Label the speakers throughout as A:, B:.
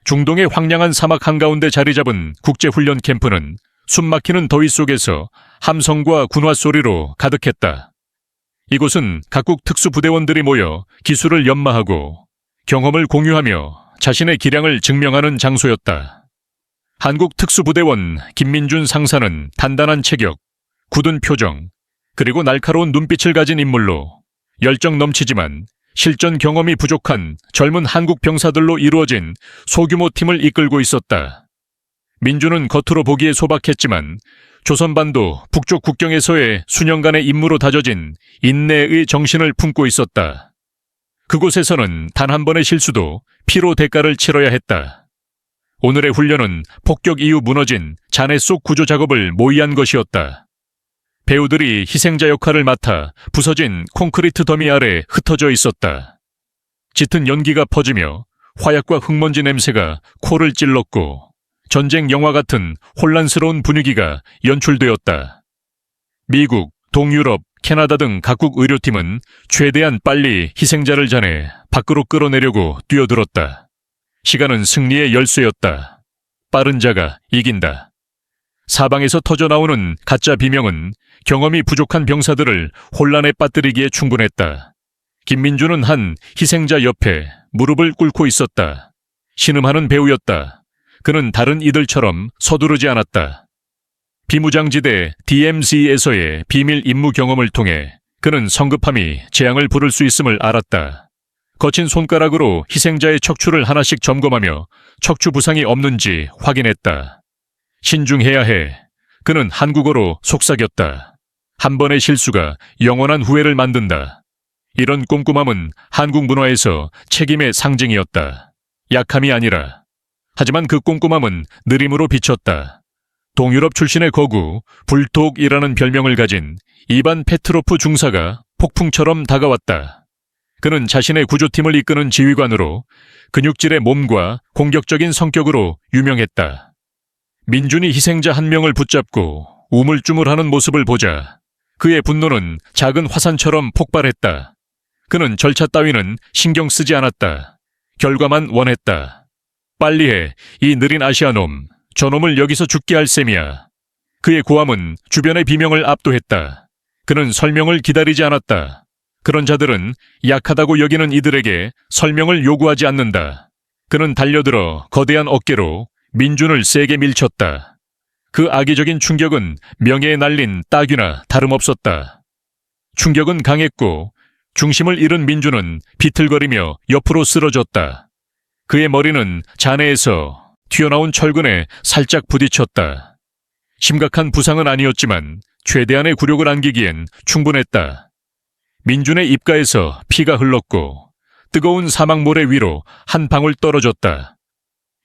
A: 중동의 황량한 사막 한가운데 자리 잡은 국제훈련 캠프는 숨막히는 더위 속에서 함성과 군화 소리로 가득했다. 이곳은 각국 특수부대원들이 모여 기술을 연마하고 경험을 공유하며 자신의 기량을 증명하는 장소였다. 한국 특수부대원 김민준 상사는 단단한 체격, 굳은 표정, 그리고 날카로운 눈빛을 가진 인물로 열정 넘치지만 실전 경험이 부족한 젊은 한국 병사들로 이루어진 소규모 팀을 이끌고 있었다. 민준은 겉으로 보기에 소박했지만 조선반도 북쪽 국경에서의 수년간의 임무로 다져진 인내의 정신을 품고 있었다. 그곳에서는 단 한 번의 실수도 피로 대가를 치러야 했다. 오늘의 훈련은 폭격 이후 무너진 잔해 속 구조 작업을 모의한 것이었다. 배우들이 희생자 역할을 맡아 부서진 콘크리트 더미 아래 흩어져 있었다. 짙은 연기가 퍼지며 화약과 흙먼지 냄새가 코를 찔렀고 전쟁 영화 같은 혼란스러운 분위기가 연출되었다. 미국, 동유럽, 캐나다 등 각국 의료팀은 최대한 빨리 희생자를 잔해 밖으로 끌어내려고 뛰어들었다. 시간은 승리의 열쇠였다. 빠른 자가 이긴다. 사방에서 터져나오는 가짜 비명은 경험이 부족한 병사들을 혼란에 빠뜨리기에 충분했다. 김민준은 한 희생자 옆에 무릎을 꿇고 있었다. 신음하는 배우였다. 그는 다른 이들처럼 서두르지 않았다. 비무장지대 DMZ에서의 비밀 임무 경험을 통해 그는 성급함이 재앙을 부를 수 있음을 알았다. 거친 손가락으로 희생자의 척추를 하나씩 점검하며 척추 부상이 없는지 확인했다. 신중해야 해. 그는 한국어로 속삭였다. 한 번의 실수가 영원한 후회를 만든다. 이런 꼼꼼함은 한국 문화에서 책임의 상징이었다. 약함이 아니라. 하지만 그 꼼꼼함은 느림으로 비쳤다. 동유럽 출신의 거구, 불톡이라는 별명을 가진 이반 페트로프 중사가 폭풍처럼 다가왔다. 그는 자신의 구조팀을 이끄는 지휘관으로 근육질의 몸과 공격적인 성격으로 유명했다. 민준이 희생자 한 명을 붙잡고 우물쭈물하는 모습을 보자 그의 분노는 작은 화산처럼 폭발했다. 그는 절차 따위는 신경 쓰지 않았다. 결과만 원했다. 빨리 해, 이 느린 아시아놈. 저놈을 여기서 죽게 할 셈이야. 그의 고함은 주변의 비명을 압도했다. 그는 설명을 기다리지 않았다. 그런 자들은 약하다고 여기는 이들에게 설명을 요구하지 않는다. 그는 달려들어 거대한 어깨로 민준을 세게 밀쳤다. 그 악의적인 충격은 명예에 날린 따귀나 다름없었다. 충격은 강했고 중심을 잃은 민준은 비틀거리며 옆으로 쓰러졌다. 그의 머리는 잔해에서 튀어나온 철근에 살짝 부딪혔다. 심각한 부상은 아니었지만 최대한의 굴욕을 안기기엔 충분했다. 민준의 입가에서 피가 흘렀고 뜨거운 사막모래 위로 한 방울 떨어졌다.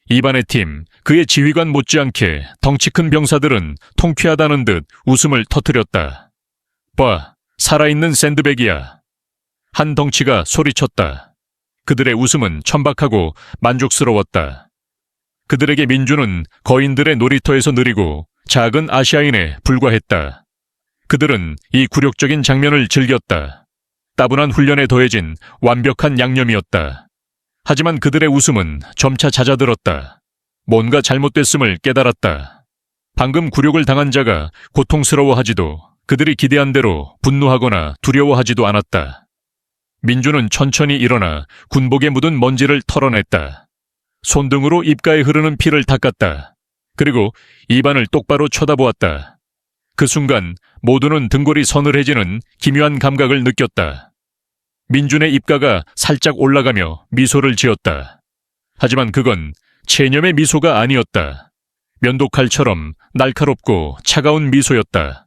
A: 이반의 팀, 그의 지휘관 못지않게 덩치 큰 병사들은 통쾌하다는 듯 웃음을 터뜨렸다. 봐, 살아있는 샌드백이야. 한 덩치가 소리쳤다. 그들의 웃음은 천박하고 만족스러웠다. 그들에게 민준은 거인들의 놀이터에서 느리고 작은 아시아인에 불과했다. 그들은 이 굴욕적인 장면을 즐겼다. 따분한 훈련에 더해진 완벽한 양념이었다. 하지만 그들의 웃음은 점차 잦아들었다. 뭔가 잘못됐음을 깨달았다. 방금 굴욕을 당한 자가 고통스러워하지도 그들이 기대한 대로 분노하거나 두려워하지도 않았다. 민준은 천천히 일어나 군복에 묻은 먼지를 털어냈다. 손등으로 입가에 흐르는 피를 닦았다. 그리고 이반을 똑바로 쳐다보았다. 그 순간 모두는 등골이 서늘해지는 기묘한 감각을 느꼈다. 민준의 입가가 살짝 올라가며 미소를 지었다. 하지만 그건 체념의 미소가 아니었다. 면도칼처럼 날카롭고 차가운 미소였다.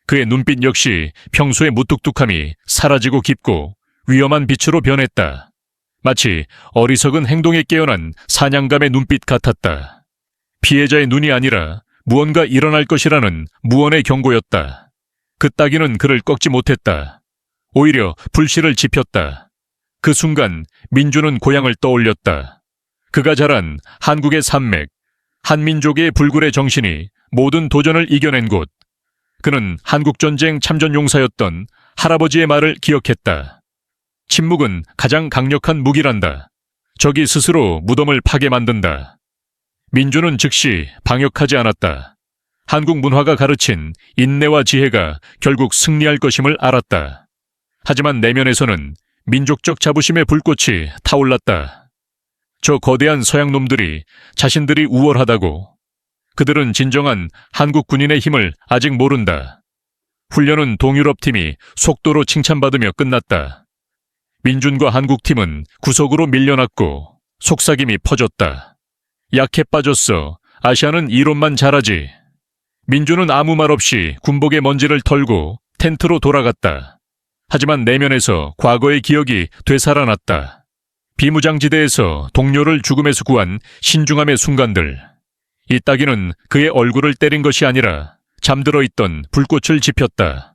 A: 그의 눈빛 역시 평소의 무뚝뚝함이 사라지고 깊고 위험한 빛으로 변했다. 마치 어리석은 행동에 깨어난 사냥감의 눈빛 같았다. 피해자의 눈이 아니라 무언가 일어날 것이라는 무언의 경고였다. 그 따귀는 그를 꺾지 못했다. 오히려 불씨를 지폈다. 그 순간 민준은 고향을 떠올렸다. 그가 자란 한국의 산맥, 한민족의 불굴의 정신이 모든 도전을 이겨낸 곳. 그는 한국전쟁 참전용사였던 할아버지의 말을 기억했다. 침묵은 가장 강력한 무기란다. 적이 스스로 무덤을 파게 만든다. 민주는 즉시 방역하지 않았다. 한국 문화가 가르친 인내와 지혜가 결국 승리할 것임을 알았다. 하지만 내면에서는 민족적 자부심의 불꽃이 타올랐다. 저 거대한 서양 놈들이 자신들이 우월하다고. 그들은 진정한 한국 군인의 힘을 아직 모른다. 훈련은 동유럽 팀이 속도로 칭찬받으며 끝났다. 민준과 한국 팀은 구석으로 밀려났고 속삭임이 퍼졌다. 약해 빠졌어. 아시아는 이론만 잘하지. 민준은 아무 말 없이 군복의 먼지를 털고 텐트로 돌아갔다. 하지만 내면에서 과거의 기억이 되살아났다. 비무장지대에서 동료를 죽음에서 구한 신중함의 순간들. 이 따귀는 그의 얼굴을 때린 것이 아니라 잠들어 있던 불꽃을 지폈다.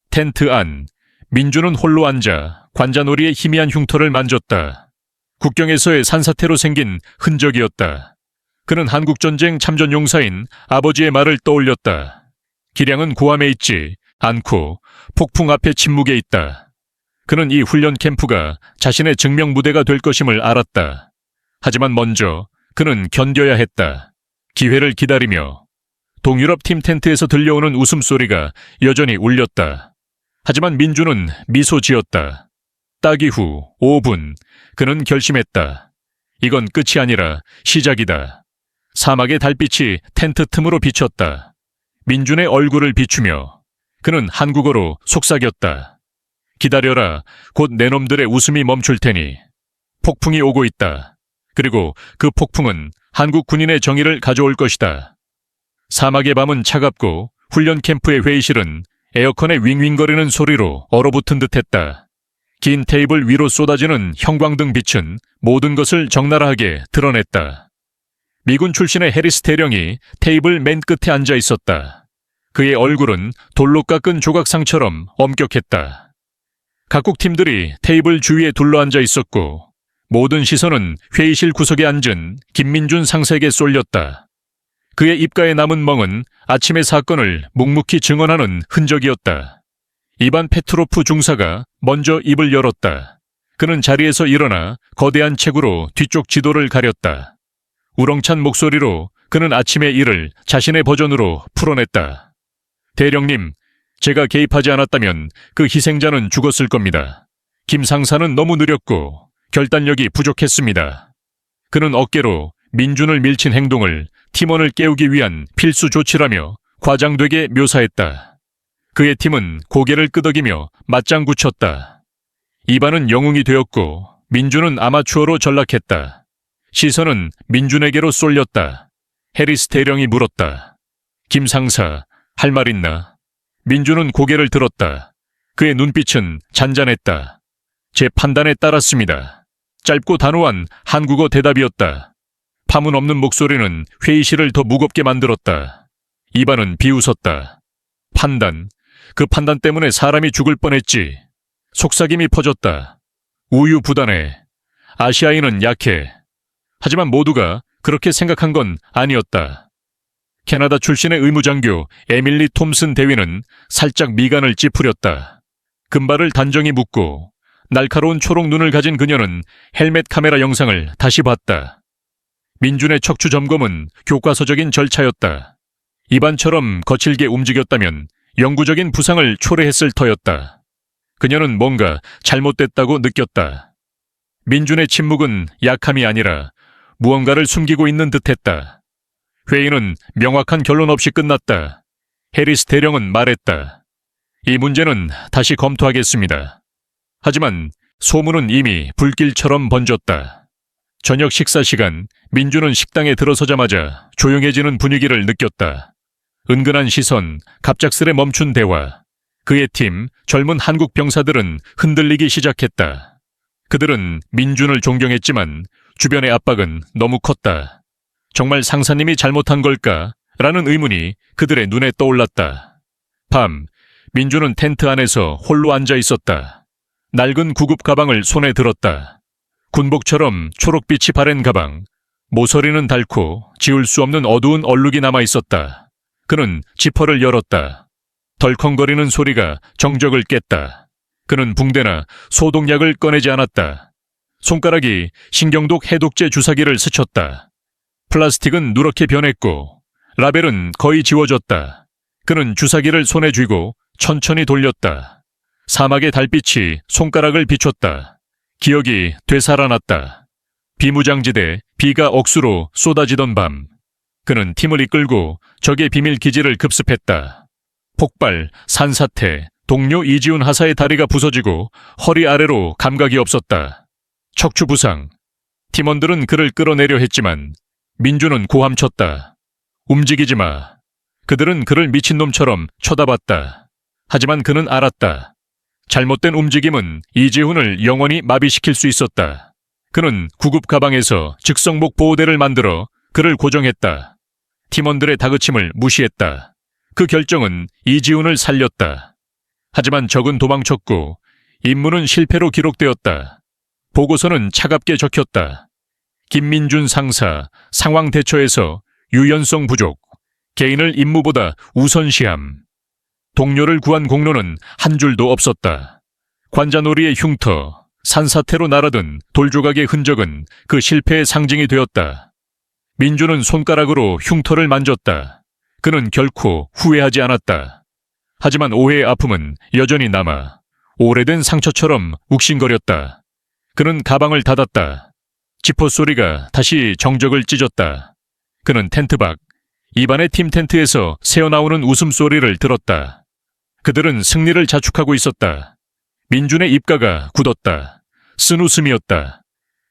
A: 텐트 안, 민준은 홀로 앉아 관자놀이의 희미한 흉터를 만졌다. 국경에서의 산사태로 생긴 흔적이었다. 그는 한국전쟁 참전 용사인 아버지의 말을 떠올렸다. 기량은 고함에 있지 않고 폭풍 앞에 침묵에 있다. 그는 이 훈련 캠프가 자신의 증명 무대가 될 것임을 알았다. 하지만 먼저 그는 견뎌야 했다. 기회를 기다리며. 동유럽 팀 텐트에서 들려오는 웃음소리가 여전히 울렸다. 하지만 민주는 미소 지었다. 따기 후 5분, 그는 결심했다. 이건 끝이 아니라 시작이다. 사막의 달빛이 텐트 틈으로 비쳤다. 민준의 얼굴을 비추며 그는 한국어로 속삭였다. 기다려라. 곧 내 놈들의 웃음이 멈출 테니. 폭풍이 오고 있다. 그리고 그 폭풍은 한국 군인의 정의를 가져올 것이다. 사막의 밤은 차갑고 훈련 캠프의 회의실은 에어컨의 윙윙거리는 소리로 얼어붙은 듯했다. 긴 테이블 위로 쏟아지는 형광등 빛은 모든 것을 적나라하게 드러냈다. 미군 출신의 해리스 대령이 테이블 맨 끝에 앉아 있었다. 그의 얼굴은 돌로 깎은 조각상처럼 엄격했다. 각국 팀들이 테이블 주위에 둘러앉아 있었고 모든 시선은 회의실 구석에 앉은 김민준 상사에게 쏠렸다. 그의 입가에 남은 멍은 아침의 사건을 묵묵히 증언하는 흔적이었다. 이반 페트로프 중사가 먼저 입을 열었다. 그는 자리에서 일어나 거대한 책으로 뒤쪽 지도를 가렸다. 우렁찬 목소리로 그는 아침의 일을 자신의 버전으로 풀어냈다. 대령님, 제가 개입하지 않았다면 그 희생자는 죽었을 겁니다. 김 상사는 너무 느렸고 결단력이 부족했습니다. 그는 어깨로 민준을 밀친 행동을 팀원을 깨우기 위한 필수 조치라며 과장되게 묘사했다. 그의 팀은 고개를 끄덕이며 맞장구 쳤다. 이반은 영웅이 되었고 민준은 아마추어로 전락했다. 시선은 민준에게로 쏠렸다. 해리스 대령이 물었다. 김 상사, 할 말 있나? 민준은 고개를 들었다. 그의 눈빛은 잔잔했다. 제 판단에 따랐습니다. 짧고 단호한 한국어 대답이었다. 파문 없는 목소리는 회의실을 더 무겁게 만들었다. 이반은 비웃었다. 판단. 그 판단 때문에 사람이 죽을 뻔했지. 속삭임이 퍼졌다. 우유부단해. 아시아인은 약해. 하지만 모두가 그렇게 생각한 건 아니었다. 캐나다 출신의 의무장교 에밀리 톰슨 대위는 살짝 미간을 찌푸렸다. 금발을 단정히 묶고 날카로운 초록 눈을 가진 그녀는 헬멧 카메라 영상을 다시 봤다. 민준의 척추 점검은 교과서적인 절차였다. 이반처럼 거칠게 움직였다면 영구적인 부상을 초래했을 터였다. 그녀는 뭔가 잘못됐다고 느꼈다. 민준의 침묵은 약함이 아니라 무언가를 숨기고 있는 듯했다. 회의는 명확한 결론 없이 끝났다. 해리스 대령은 말했다. 이 문제는 다시 검토하겠습니다. 하지만 소문은 이미 불길처럼 번졌다. 저녁 식사 시간, 민준은 식당에 들어서자마자 조용해지는 분위기를 느꼈다. 은근한 시선, 갑작스레 멈춘 대화. 그의 팀, 젊은 한국 병사들은 흔들리기 시작했다. 그들은 민준을 존경했지만 주변의 압박은 너무 컸다. 정말 상사님이 잘못한 걸까? 라는 의문이 그들의 눈에 떠올랐다. 밤, 민준은 텐트 안에서 홀로 앉아 있었다. 낡은 구급 가방을 손에 들었다. 군복처럼 초록빛이 바랜 가방. 모서리는 닳고 지울 수 없는 어두운 얼룩이 남아 있었다. 그는 지퍼를 열었다. 덜컹거리는 소리가 정적을 깼다. 그는 붕대나 소독약을 꺼내지 않았다. 손가락이 신경독 해독제 주사기를 스쳤다. 플라스틱은 누렇게 변했고 라벨은 거의 지워졌다. 그는 주사기를 손에 쥐고 천천히 돌렸다. 사막의 달빛이 손가락을 비췄다. 기억이 되살아났다. 비무장지대, 비가 억수로 쏟아지던 밤. 그는 팀을 이끌고 적의 비밀 기지를 급습했다. 폭발, 산사태, 동료 이지훈 하사의 다리가 부서지고 허리 아래로 감각이 없었다. 척추 부상. 팀원들은 그를 끌어내려 했지만 민주는 고함쳤다. 움직이지 마. 그들은 그를 미친놈처럼 쳐다봤다. 하지만 그는 알았다. 잘못된 움직임은 이지훈을 영원히 마비시킬 수 있었다. 그는 구급 가방에서 즉석목 보호대를 만들어 그를 고정했다. 팀원들의 다그침을 무시했다. 그 결정은 이지훈을 살렸다. 하지만 적은 도망쳤고 임무는 실패로 기록되었다. 보고서는 차갑게 적혔다. 김민준 상사, 상황 대처에서 유연성 부족, 개인을 임무보다 우선시함. 동료를 구한 공로는 한 줄도 없었다. 관자놀이의 흉터, 산사태로 날아든 돌조각의 흔적은 그 실패의 상징이 되었다. 민주는 손가락으로 흉터를 만졌다. 그는 결코 후회하지 않았다. 하지만 오해의 아픔은 여전히 남아 오래된 상처처럼 욱신거렸다. 그는 가방을 닫았다. 지퍼 소리가 다시 정적을 찢었다. 그는 텐트 밖, 입안의 팀 텐트에서 새어나오는 웃음소리를 들었다. 그들은 승리를 자축하고 있었다. 민준의 입가가 굳었다. 쓴 웃음이었다.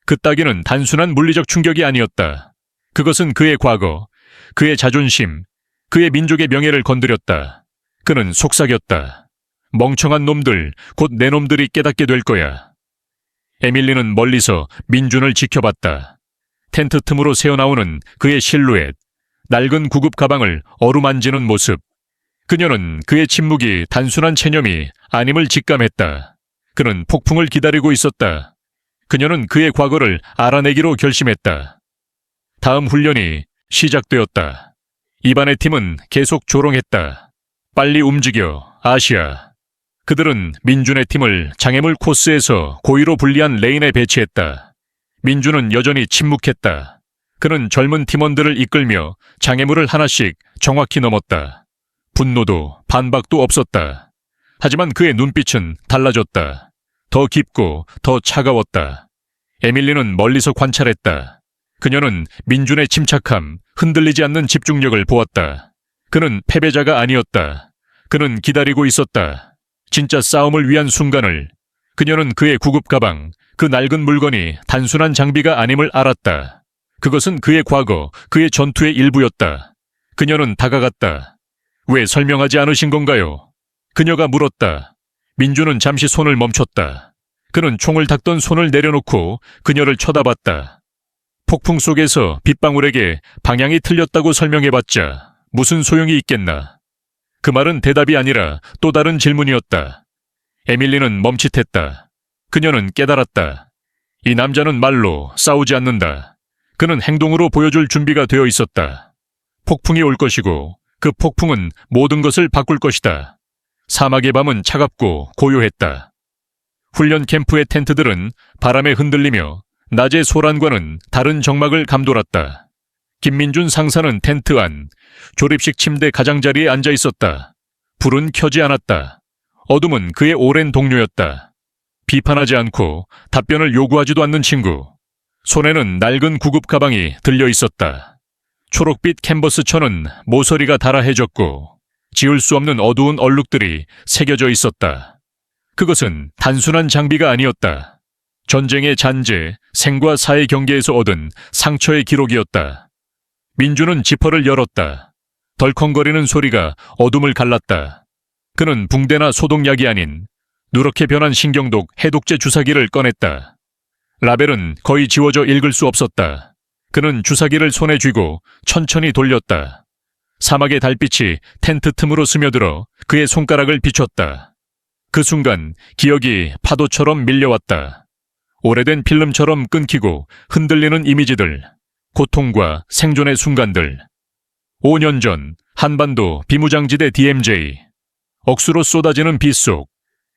A: 그 따위는 단순한 물리적 충격이 아니었다. 그것은 그의 과거, 그의 자존심, 그의 민족의 명예를 건드렸다. 그는 속삭였다. 멍청한 놈들, 곧 내 놈들이 깨닫게 될 거야. 에밀리는 멀리서 민준을 지켜봤다. 텐트 틈으로 새어나오는 그의 실루엣, 낡은 구급 가방을 어루만지는 모습. 그녀는 그의 침묵이 단순한 체념이 아님을 직감했다. 그는 폭풍을 기다리고 있었다. 그녀는 그의 과거를 알아내기로 결심했다. 다음 훈련이 시작되었다. 이반의 팀은 계속 조롱했다. 빨리 움직여, 아시아. 그들은 민준의 팀을 장애물 코스에서 고의로 불리한 레인에 배치했다. 민준은 여전히 침묵했다. 그는 젊은 팀원들을 이끌며 장애물을 하나씩 정확히 넘었다. 분노도 반박도 없었다. 하지만 그의 눈빛은 달라졌다. 더 깊고 더 차가웠다. 에밀리는 멀리서 관찰했다. 그녀는 민준의 침착함, 흔들리지 않는 집중력을 보았다. 그는 패배자가 아니었다. 그는 기다리고 있었다. 진짜 싸움을 위한 순간을. 그녀는 그의 구급 가방, 그 낡은 물건이 단순한 장비가 아님을 알았다. 그것은 그의 과거, 그의 전투의 일부였다. 그녀는 다가갔다. 왜 설명하지 않으신 건가요? 그녀가 물었다. 민준은 잠시 손을 멈췄다. 그는 총을 닦던 손을 내려놓고 그녀를 쳐다봤다. 폭풍 속에서 빗방울에게 방향이 틀렸다고 설명해봤자 무슨 소용이 있겠나. 그 말은 대답이 아니라 또 다른 질문이었다. 에밀리는 멈칫했다. 그녀는 깨달았다. 이 남자는 말로 싸우지 않는다. 그는 행동으로 보여줄 준비가 되어 있었다. 폭풍이 올 것이고 그 폭풍은 모든 것을 바꿀 것이다. 사막의 밤은 차갑고 고요했다. 훈련 캠프의 텐트들은 바람에 흔들리며 낮의 소란과는 다른 정막을 감돌았다. 김민준 상사는 텐트 안, 조립식 침대 가장자리에 앉아 있었다. 불은 켜지 않았다. 어둠은 그의 오랜 동료였다. 비판하지 않고 답변을 요구하지도 않는 친구. 손에는 낡은 구급 가방이 들려 있었다. 초록빛 캔버스 천은 모서리가 달아해졌고 지울 수 없는 어두운 얼룩들이 새겨져 있었다. 그것은 단순한 장비가 아니었다. 전쟁의 잔재, 생과 사의 경계에서 얻은 상처의 기록이었다. 민주는 지퍼를 열었다. 덜컹거리는 소리가 어둠을 갈랐다. 그는 붕대나 소독약이 아닌 누렇게 변한 신경독 해독제 주사기를 꺼냈다. 라벨은 거의 지워져 읽을 수 없었다. 그는 주사기를 손에 쥐고 천천히 돌렸다. 사막의 달빛이 텐트 틈으로 스며들어 그의 손가락을 비췄다. 그 순간 기억이 파도처럼 밀려왔다. 오래된 필름처럼 끊기고 흔들리는 이미지들, 고통과 생존의 순간들. 5년 전 한반도 비무장지대 DMZ. 억수로 쏟아지는 비 속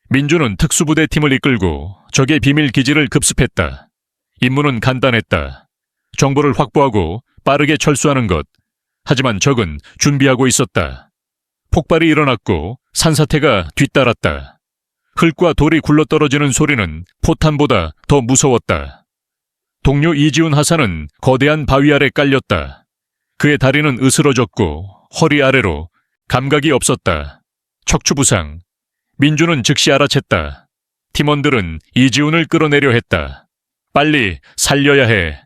A: 민주는 특수부대 팀을 이끌고 적의 비밀 기지를 급습했다. 임무는 간단했다. 정보를 확보하고 빠르게 철수하는 것. 하지만 적은 준비하고 있었다. 폭발이 일어났고 산사태가 뒤따랐다. 흙과 돌이 굴러떨어지는 소리는 포탄보다 더 무서웠다. 동료 이지훈 하사는 거대한 바위 아래 깔렸다. 그의 다리는 으스러졌고 허리 아래로 감각이 없었다. 척추 부상. 민주는 즉시 알아챘다. 팀원들은 이지훈을 끌어내려 했다. 빨리 살려야 해.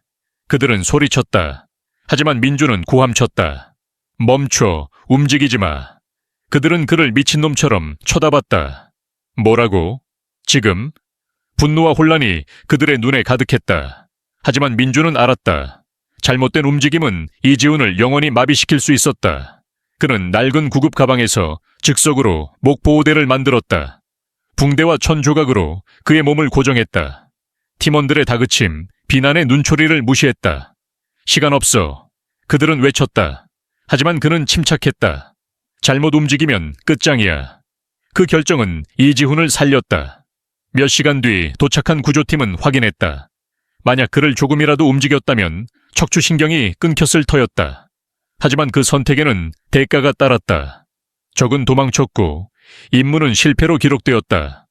A: 그들은 소리쳤다. 하지만 민주는 고함쳤다. 멈춰, 움직이지 마. 그들은 그를 미친놈처럼 쳐다봤다. 뭐라고? 지금? 분노와 혼란이 그들의 눈에 가득했다. 하지만 민주는 알았다. 잘못된 움직임은 이지훈을 영원히 마비시킬 수 있었다. 그는 낡은 구급 가방에서 즉석으로 목보호대를 만들었다. 붕대와 천 조각으로 그의 몸을 고정했다. 팀원들의 다그침, 비난의 눈초리를 무시했다. 시간 없어. 그들은 외쳤다. 하지만 그는 침착했다. 잘못 움직이면 끝장이야. 그 결정은 이지훈을 살렸다. 몇 시간 뒤 도착한 구조팀은 확인했다. 만약 그를 조금이라도 움직였다면 척추신경이 끊겼을 터였다. 하지만 그 선택에는 대가가 따랐다. 적은 도망쳤고 임무는 실패로 기록되었다.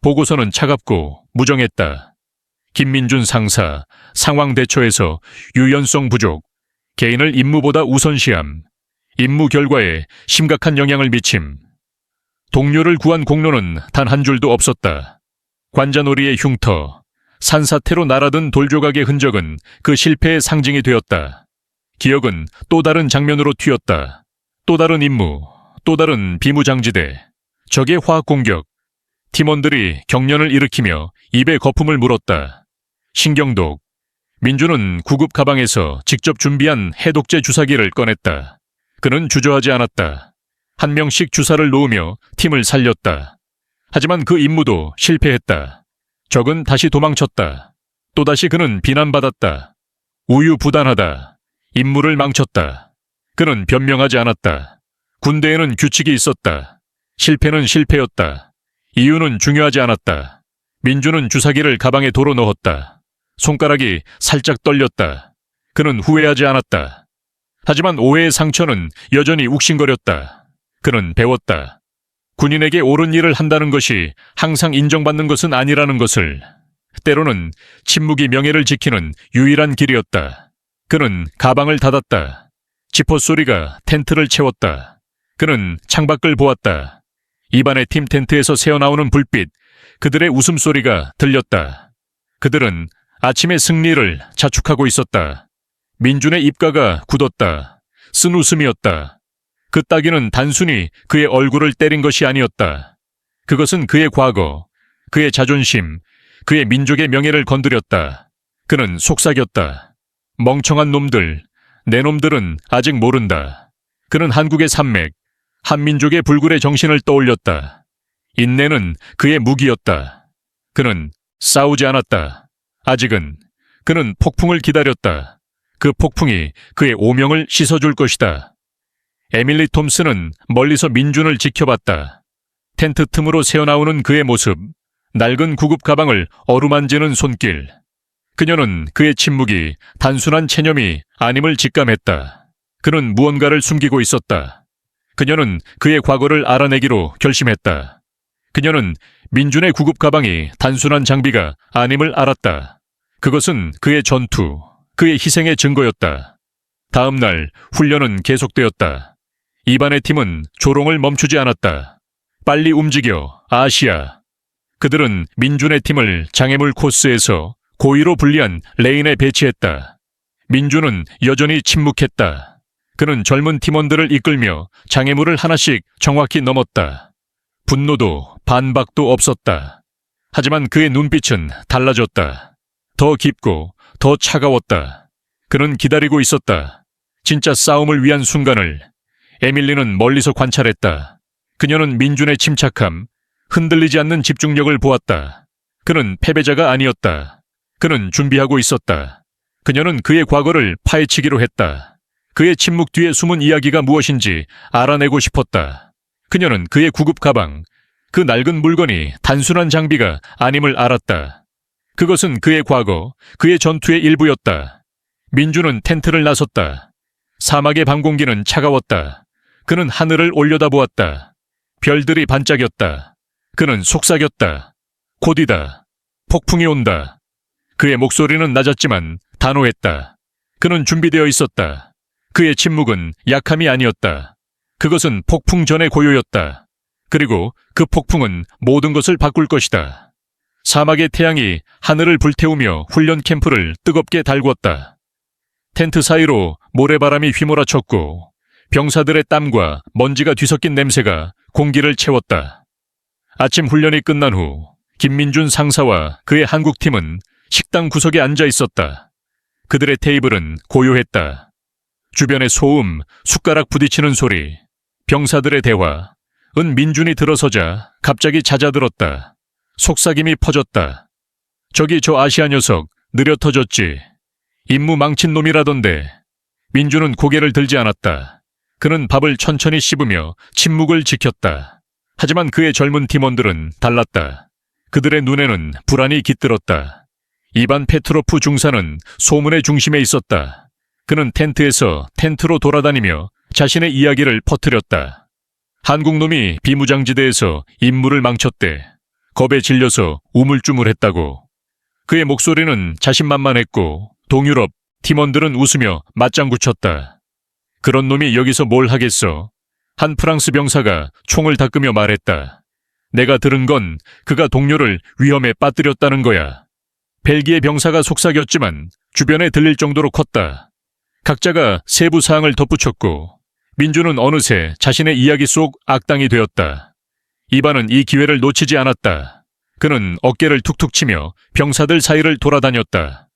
A: 보고서는 차갑고 무정했다. 김민준 상사, 상황 대처에서 유연성 부족, 개인을 임무보다 우선시함, 임무 결과에 심각한 영향을 미침. 동료를 구한 공로는 단 한 줄도 없었다. 관자놀이의 흉터, 산사태로 날아든 돌조각의 흔적은 그 실패의 상징이 되었다. 기억은 또 다른 장면으로 튀었다. 또 다른 임무, 또 다른 비무장지대, 적의 화학 공격. 팀원들이 경련을 일으키며 입에 거품을 물었다. 신경독. 민주는 구급 가방에서 직접 준비한 해독제 주사기를 꺼냈다. 그는 주저하지 않았다. 한 명씩 주사를 놓으며 팀을 살렸다. 하지만 그 임무도 실패했다. 적은 다시 도망쳤다. 또다시 그는 비난받았다. 우유부단하다. 임무를 망쳤다. 그는 변명하지 않았다. 군대에는 규칙이 있었다. 실패는 실패였다. 이유는 중요하지 않았다. 민주는 주사기를 가방에 도로 넣었다. 손가락이 살짝 떨렸다. 그는 후회하지 않았다. 하지만 오해의 상처는 여전히 욱신거렸다. 그는 배웠다. 군인에게 옳은 일을 한다는 것이 항상 인정받는 것은 아니라는 것을. 때로는 침묵이 명예를 지키는 유일한 길이었다. 그는 가방을 닫았다. 지퍼 소리가 텐트를 채웠다. 그는 창밖을 보았다. 입안의 팀 텐트에서 새어나오는 불빛, 그들의 웃음소리가 들렸다. 그들은 아침의 승리를 자축하고 있었다. 민준의 입가가 굳었다. 쓴 웃음이었다. 그 따귀는 단순히 그의 얼굴을 때린 것이 아니었다. 그것은 그의 과거, 그의 자존심, 그의 민족의 명예를 건드렸다. 그는 속삭였다. 멍청한 놈들, 내 놈들은 아직 모른다. 그는 한국의 산맥, 한민족의 불굴의 정신을 떠올렸다. 인내는 그의 무기였다. 그는 싸우지 않았다. 아직은. 그는 폭풍을 기다렸다. 그 폭풍이 그의 오명을 씻어줄 것이다. 에밀리 톰슨은 멀리서 민준을 지켜봤다. 텐트 틈으로 새어나오는 그의 모습, 낡은 구급 가방을 어루만지는 손길. 그녀는 그의 침묵이 단순한 체념이 아님을 직감했다. 그는 무언가를 숨기고 있었다. 그녀는 그의 과거를 알아내기로 결심했다. 그녀는 민준의 구급 가방이 단순한 장비가 아님을 알았다. 그것은 그의 전투, 그의 희생의 증거였다. 다음 날 훈련은 계속되었다. 이반의 팀은 조롱을 멈추지 않았다. 빨리 움직여, 아시아. 그들은 민준의 팀을 장애물 코스에서 고의로 불리한 레인에 배치했다. 민준은 여전히 침묵했다. 그는 젊은 팀원들을 이끌며 장애물을 하나씩 정확히 넘었다. 분노도 반박도 없었다. 하지만 그의 눈빛은 달라졌다. 더 깊고 더 차가웠다. 그는 기다리고 있었다. 진짜 싸움을 위한 순간을. 에밀리는 멀리서 관찰했다. 그녀는 민준의 침착함, 흔들리지 않는 집중력을 보았다. 그는 패배자가 아니었다. 그는 준비하고 있었다. 그녀는 그의 과거를 파헤치기로 했다. 그의 침묵 뒤에 숨은 이야기가 무엇인지 알아내고 싶었다. 그녀는 그의 구급 가방, 그 낡은 물건이 단순한 장비가 아님을 알았다. 그것은 그의 과거, 그의 전투의 일부였다. 민주는 텐트를 나섰다. 사막의 밤 공기는 차가웠다. 그는 하늘을 올려다보았다. 별들이 반짝였다. 그는 속삭였다. 곧이다. 폭풍이 온다. 그의 목소리는 낮았지만 단호했다. 그는 준비되어 있었다. 그의 침묵은 약함이 아니었다. 그것은 폭풍 전의 고요였다. 그리고 그 폭풍은 모든 것을 바꿀 것이다. 사막의 태양이 하늘을 불태우며 훈련 캠프를 뜨겁게 달궜다. 텐트 사이로 모래바람이 휘몰아쳤고 병사들의 땀과 먼지가 뒤섞인 냄새가 공기를 채웠다. 아침 훈련이 끝난 후 김민준 상사와 그의 한국팀은 식당 구석에 앉아 있었다. 그들의 테이블은 고요했다. 주변의 소음, 숟가락 부딪히는 소리, 병사들의 대화, 민준이 들어서자 갑자기 잦아들었다. 속삭임이 퍼졌다. 저기 저 아시아 녀석 느려 터졌지. 임무 망친 놈이라던데. 민준은 고개를 들지 않았다. 그는 밥을 천천히 씹으며 침묵을 지켰다. 하지만 그의 젊은 팀원들은 달랐다. 그들의 눈에는 불안이 깃들었다. 이반 페트로프 중사는 소문의 중심에 있었다. 그는 텐트에서 텐트로 돌아다니며 자신의 이야기를 퍼뜨렸다. 한국 놈이 비무장지대에서 임무를 망쳤대. 겁에 질려서 우물쭈물했다고. 그의 목소리는 자신만만했고 동유럽 팀원들은 웃으며 맞장구 쳤다. 그런 놈이 여기서 뭘 하겠어? 한 프랑스 병사가 총을 닦으며 말했다. 내가 들은 건 그가 동료를 위험에 빠뜨렸다는 거야. 벨기에 병사가 속삭였지만 주변에 들릴 정도로 컸다. 각자가 세부 사항을 덧붙였고 민주는 어느새 자신의 이야기 속 악당이 되었다. 이반은 이 기회를 놓치지 않았다. 그는 어깨를 툭툭 치며 병사들 사이를 돌아다녔다.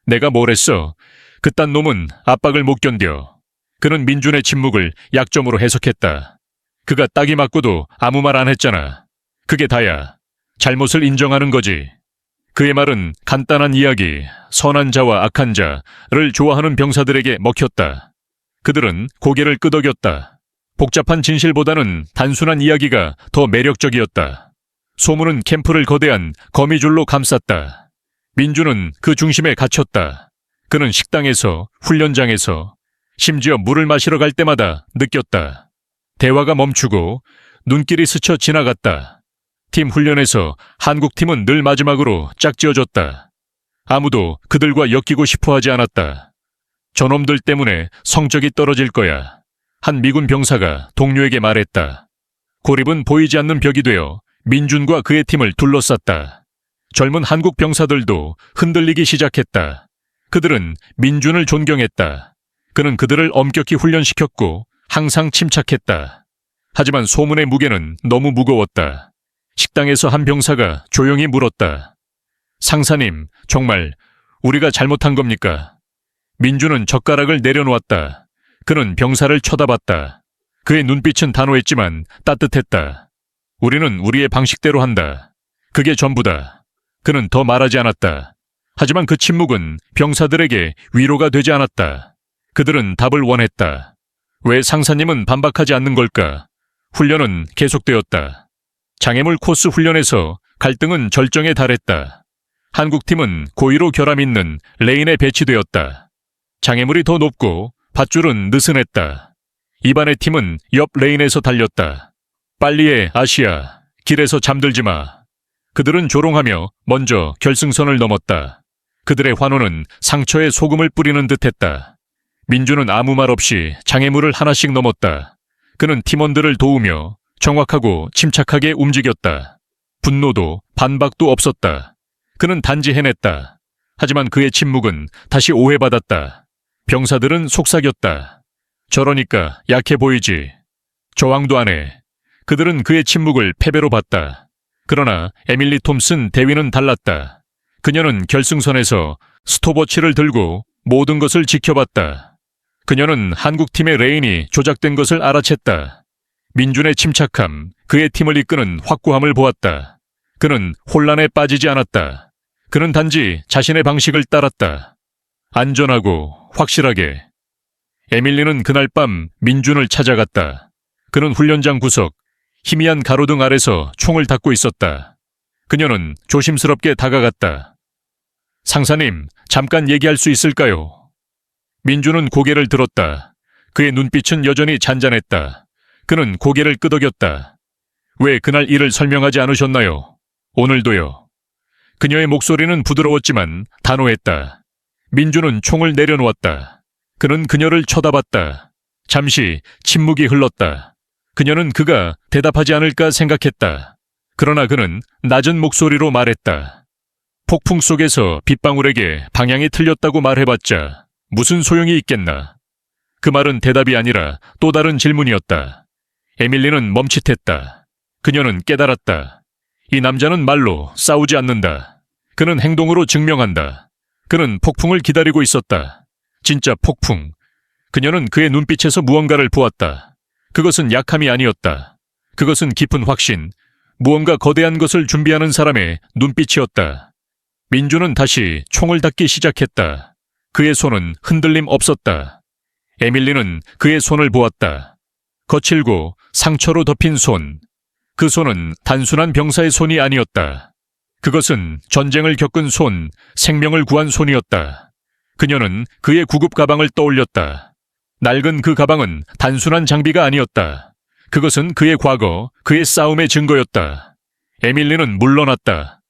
A: 내가 뭘 했어? 그딴 놈은 압박을 못 견뎌. 그는 민준의 침묵을 약점으로 해석했다. 그가 딱이 맞고도 아무 말 안 했잖아. 그게 다야. 잘못을 인정하는 거지. 그의 말은 간단한 이야기, 선한 자와 악한 자를 좋아하는 병사들에게 먹혔다. 그들은 고개를 끄덕였다. 복잡한 진실보다는 단순한 이야기가 더 매력적이었다. 소문은 캠프를 거대한 거미줄로 감쌌다. 민주는 그 중심에 갇혔다. 그는 식당에서, 훈련장에서, 심지어 물을 마시러 갈 때마다 느꼈다. 대화가 멈추고 눈길이 스쳐 지나갔다. 팀 훈련에서 한국팀은 늘 마지막으로 짝지어졌다. 아무도 그들과 엮이고 싶어 하지 않았다. 저놈들 때문에 성적이 떨어질 거야. 한 미군 병사가 동료에게 말했다. 고립은 보이지 않는 벽이 되어 민준과 그의 팀을 둘러쌌다. 젊은 한국 병사들도 흔들리기 시작했다. 그들은 민준을 존경했다. 그는 그들을 엄격히 훈련시켰고 항상 침착했다. 하지만 소문의 무게는 너무 무거웠다. 식당에서 한 병사가 조용히 물었다. 상사님, 정말 우리가 잘못한 겁니까? 민준은 젓가락을 내려놓았다. 그는 병사를 쳐다봤다. 그의 눈빛은 단호했지만 따뜻했다. 우리는 우리의 방식대로 한다. 그게 전부다. 그는 더 말하지 않았다. 하지만 그 침묵은 병사들에게 위로가 되지 않았다. 그들은 답을 원했다. 왜 상사님은 반박하지 않는 걸까? 훈련은 계속되었다. 장애물 코스 훈련에서 갈등은 절정에 달했다. 한국팀은 고의로 결함 있는 레인에 배치되었다. 장애물이 더 높고 밧줄은 느슨했다. 이반의 팀은 옆 레인에서 달렸다. 빨리해 아시아, 길에서 잠들지 마. 그들은 조롱하며 먼저 결승선을 넘었다. 그들의 환호는 상처에 소금을 뿌리는 듯했다. 민주는 아무 말 없이 장애물을 하나씩 넘었다. 그는 팀원들을 도우며 정확하고 침착하게 움직였다. 분노도 반박도 없었다. 그는 단지 해냈다. 하지만 그의 침묵은 다시 오해받았다. 병사들은 속삭였다. 저러니까 약해 보이지. 저항도 안 해. 그들은 그의 침묵을 패배로 봤다. 그러나 에밀리 톰슨 대위는 달랐다. 그녀는 결승선에서 스톱워치를 들고 모든 것을 지켜봤다. 그녀는 한국팀의 레인이 조작된 것을 알아챘다. 민준의 침착함, 그의 팀을 이끄는 확고함을 보았다. 그는 혼란에 빠지지 않았다. 그는 단지 자신의 방식을 따랐다. 안전하고 확실하게. 에밀리는 그날 밤 민준을 찾아갔다. 그는 훈련장 구석, 희미한 가로등 아래서 총을 닦고 있었다. 그녀는 조심스럽게 다가갔다. 상사님, 잠깐 얘기할 수 있을까요? 민주는 고개를 들었다. 그의 눈빛은 여전히 잔잔했다. 그는 고개를 끄덕였다. 왜 그날 일을 설명하지 않으셨나요? 오늘도요. 그녀의 목소리는 부드러웠지만 단호했다. 민주는 총을 내려놓았다. 그는 그녀를 쳐다봤다. 잠시 침묵이 흘렀다. 그녀는 그가 대답하지 않을까 생각했다. 그러나 그는 낮은 목소리로 말했다. 폭풍 속에서 빗방울에게 방향이 틀렸다고 말해봤자 무슨 소용이 있겠나. 그 말은 대답이 아니라 또 다른 질문이었다. 에밀리는 멈칫했다. 그녀는 깨달았다. 이 남자는 말로 싸우지 않는다. 그는 행동으로 증명한다. 그는 폭풍을 기다리고 있었다. 진짜 폭풍. 그녀는 그의 눈빛에서 무언가를 보았다. 그것은 약함이 아니었다. 그것은 깊은 확신, 무언가 거대한 것을 준비하는 사람의 눈빛이었다. 민주는 다시 총을 닫기 시작했다. 그의 손은 흔들림 없었다. 에밀리는 그의 손을 보았다. 거칠고 상처로 덮인 손. 그 손은 단순한 병사의 손이 아니었다. 그것은 전쟁을 겪은 손, 생명을 구한 손이었다. 그녀는 그의 구급 가방을 떠올렸다. 낡은 그 가방은 단순한 장비가 아니었다. 그것은 그의 과거, 그의 싸움의 증거였다. 에밀리는 물러났다.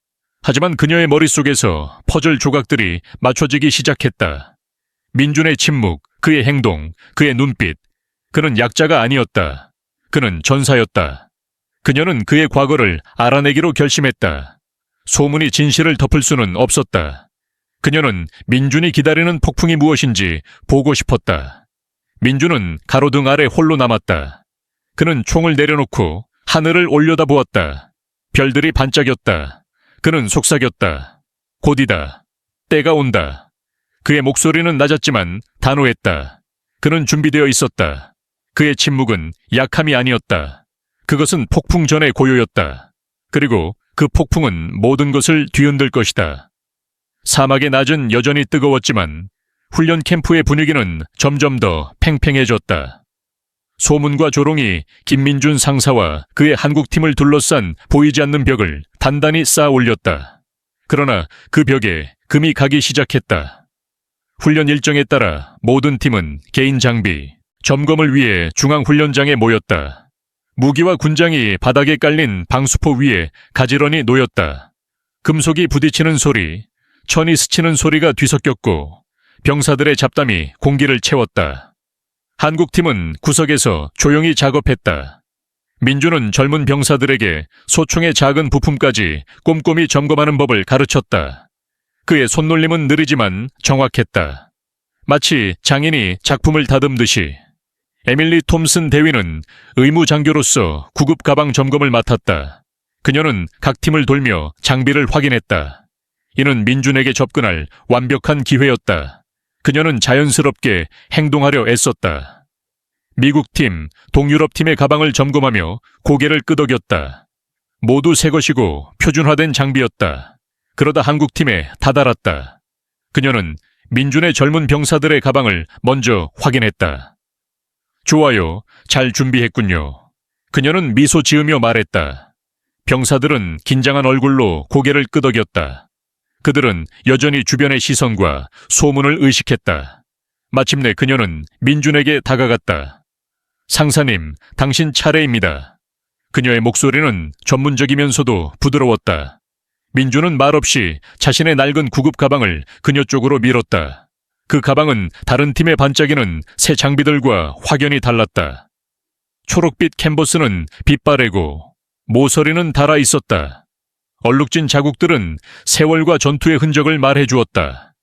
A: 하지만 그녀의 머릿속에서 퍼즐 조각들이 맞춰지기 시작했다. 민준의 침묵, 그의 행동, 그의 눈빛. 그는 약자가 아니었다. 그는 전사였다. 그녀는 그의 과거를 알아내기로 결심했다. 소문이 진실을 덮을 수는 없었다. 그녀는 민준이 기다리는 폭풍이 무엇인지 보고 싶었다. 민준은 가로등 아래 홀로 남았다. 그는 총을 내려놓고 하늘을 올려다보았다. 별들이 반짝였다. 그는 속삭였다. 곧이다. 때가 온다. 그의 목소리는 낮았지만 단호했다. 그는 준비되어 있었다. 그의 침묵은 약함이 아니었다. 그것은 폭풍 전의 고요였다. 그리고 그 폭풍은 모든 것을 뒤흔들 것이다. 사막의 낮은 여전히 뜨거웠지만 훈련 캠프의 분위기는 점점 더 팽팽해졌다. 소문과 조롱이 김민준 상사와 그의 한국팀을 둘러싼 보이지 않는 벽을 단단히 쌓아 올렸다. 그러나 그 벽에 금이 가기 시작했다. 훈련 일정에 따라 모든 팀은 개인 장비, 점검을 위해 중앙훈련장에 모였다. 무기와 군장이 바닥에 깔린 방수포 위에 가지런히 놓였다. 금속이 부딪히는 소리, 천이 스치는 소리가 뒤섞였고 병사들의 잡담이 공기를 채웠다. 한국팀은 구석에서 조용히 작업했다. 민주는 젊은 병사들에게 소총의 작은 부품까지 꼼꼼히 점검하는 법을 가르쳤다. 그의 손놀림은 느리지만 정확했다. 마치 장인이 작품을 다듬듯이. 에밀리 톰슨 대위는 의무장교로서 구급 가방 점검을 맡았다. 그녀는 각 팀을 돌며 장비를 확인했다. 이는 민준에게 접근할 완벽한 기회였다. 그녀는 자연스럽게 행동하려 애썼다. 미국 팀, 동유럽 팀의 가방을 점검하며 고개를 끄덕였다. 모두 새 것이고 표준화된 장비였다. 그러다 한국 팀에 다다랐다. 그녀는 민준의 젊은 병사들의 가방을 먼저 확인했다. 좋아요. 잘 준비했군요. 그녀는 미소 지으며 말했다. 병사들은 긴장한 얼굴로 고개를 끄덕였다. 그들은 여전히 주변의 시선과 소문을 의식했다. 마침내 그녀는 민준에게 다가갔다. 상사님, 당신 차례입니다. 그녀의 목소리는 전문적이면서도 부드러웠다. 민준은 말없이 자신의 낡은 구급 가방을 그녀 쪽으로 밀었다. 그 가방은 다른 팀의 반짝이는 새 장비들과 확연히 달랐다. 초록빛 캔버스는 빛바래고 모서리는 달아 있었다. 얼룩진 자국들은 세월과 전투의 흔적을 말해주었다.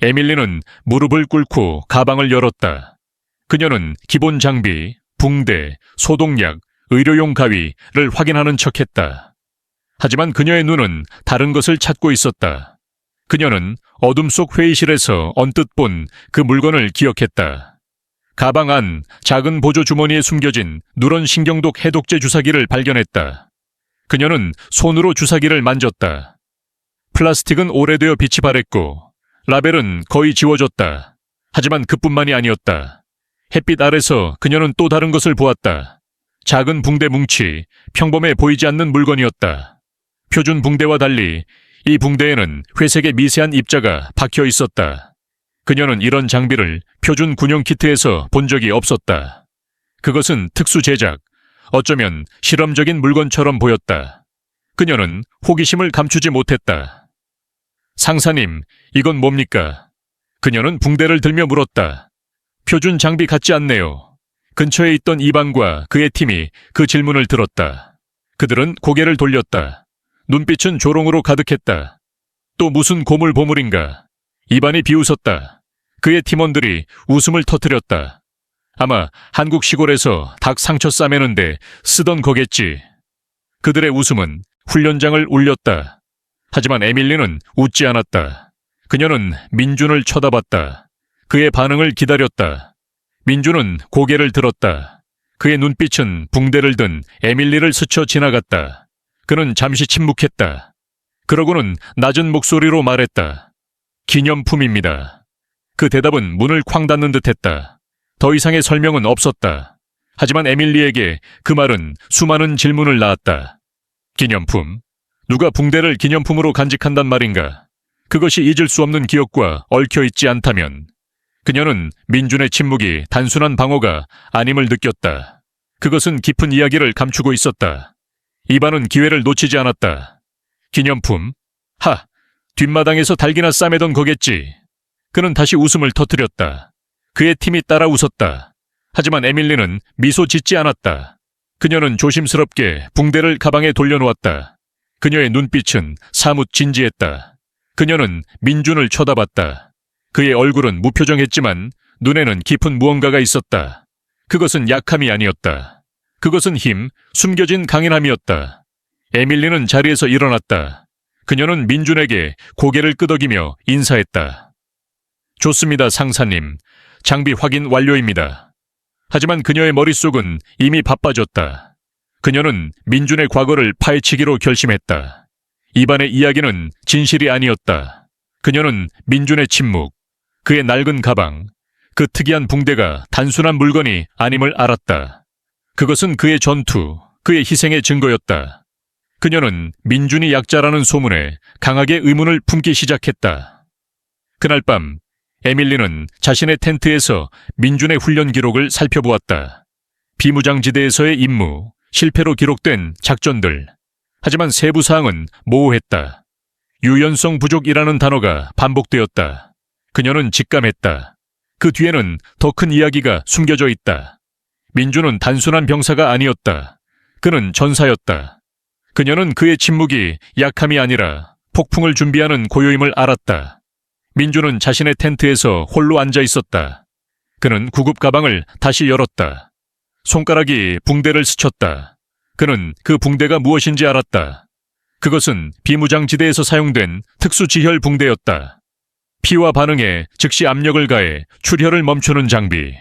A: 에밀리는 무릎을 꿇고 가방을 열었다. 그녀는 기본 장비, 붕대, 소독약, 의료용 가위를 확인하는 척했다. 하지만 그녀의 눈은 다른 것을 찾고 있었다. 그녀는 어둠 속 회의실에서 언뜻 본 그 물건을 기억했다. 가방 안 작은 보조 주머니에 숨겨진 누런 신경독 해독제 주사기를 발견했다. 그녀는 손으로 주사기를 만졌다. 플라스틱은 오래되어 빛이 바랬고 라벨은 거의 지워졌다. 하지만 그뿐만이 아니었다. 햇빛 아래서 그녀는 또 다른 것을 보았다. 작은 붕대 뭉치, 평범해 보이지 않는 물건이었다. 표준 붕대와 달리 이 붕대에는 회색의 미세한 입자가 박혀 있었다. 그녀는 이런 장비를 표준 군용 키트에서 본 적이 없었다. 그것은 특수 제작, 어쩌면 실험적인 물건처럼 보였다. 그녀는 호기심을 감추지 못했다. 상사님, 이건 뭡니까? 그녀는 붕대를 들며 물었다. 표준 장비 같지 않네요. 근처에 있던 이방과 그의 팀이 그 질문을 들었다. 그들은 고개를 돌렸다. 눈빛은 조롱으로 가득했다. 또 무슨 고물보물인가? 이반이 비웃었다. 그의 팀원들이 웃음을 터뜨렸다. 아마 한국 시골에서 닭 상처 싸매는데 쓰던 거겠지. 그들의 웃음은 훈련장을 울렸다. 하지만 에밀리는 웃지 않았다. 그녀는 민준을 쳐다봤다. 그의 반응을 기다렸다. 민준은 고개를 들었다. 그의 눈빛은 붕대를 든 에밀리를 스쳐 지나갔다. 그는 잠시 침묵했다. 그러고는 낮은 목소리로 말했다. 기념품입니다. 그 대답은 문을 쾅 닫는 듯했다. 더 이상의 설명은 없었다. 하지만 에밀리에게 그 말은 수많은 질문을 낳았다. 기념품? 누가 붕대를 기념품으로 간직한단 말인가? 그것이 잊을 수 없는 기억과 얽혀있지 않다면. 그녀는 민준의 침묵이 단순한 방어가 아님을 느꼈다. 그것은 깊은 이야기를 감추고 있었다. 이반은 기회를 놓치지 않았다. 기념품? 하! 뒷마당에서 닭이나 싸매던 거겠지. 그는 다시 웃음을 터뜨렸다. 그의 팀이 따라 웃었다. 하지만 에밀리는 미소 짓지 않았다. 그녀는 조심스럽게 붕대를 가방에 돌려놓았다. 그녀의 눈빛은 사뭇 진지했다. 그녀는 민준을 쳐다봤다. 그의 얼굴은 무표정했지만 눈에는 깊은 무언가가 있었다. 그것은 약함이 아니었다. 그것은 힘, 숨겨진 강인함이었다. 에밀리는 자리에서 일어났다. 그녀는 민준에게 고개를 끄덕이며 인사했다. 좋습니다, 상사님. 장비 확인 완료입니다. 하지만 그녀의 머릿속은 이미 바빠졌다. 그녀는 민준의 과거를 파헤치기로 결심했다. 이반의 이야기는 진실이 아니었다. 그녀는 민준의 침묵, 그의 낡은 가방, 그 특이한 붕대가 단순한 물건이 아님을 알았다. 그것은 그의 전투, 그의 희생의 증거였다. 그녀는 민준이 약자라는 소문에 강하게 의문을 품기 시작했다. 그날 밤 에밀리는 자신의 텐트에서 민준의 훈련 기록을 살펴보았다. 비무장지대에서의 임무, 실패로 기록된 작전들. 하지만 세부 사항은 모호했다. 유연성 부족이라는 단어가 반복되었다. 그녀는 직감했다. 그 뒤에는 더 큰 이야기가 숨겨져 있다. 민준은 단순한 병사가 아니었다. 그는 전사였다. 그녀는 그의 침묵이 약함이 아니라 폭풍을 준비하는 고요임을 알았다. 민준은 자신의 텐트에서 홀로 앉아 있었다. 그는 구급 가방을 다시 열었다. 손가락이 붕대를 스쳤다. 그는 그 붕대가 무엇인지 알았다. 그것은 비무장지대에서 사용된 특수지혈 붕대였다. 피와 반응에 즉시 압력을 가해 출혈을 멈추는 장비.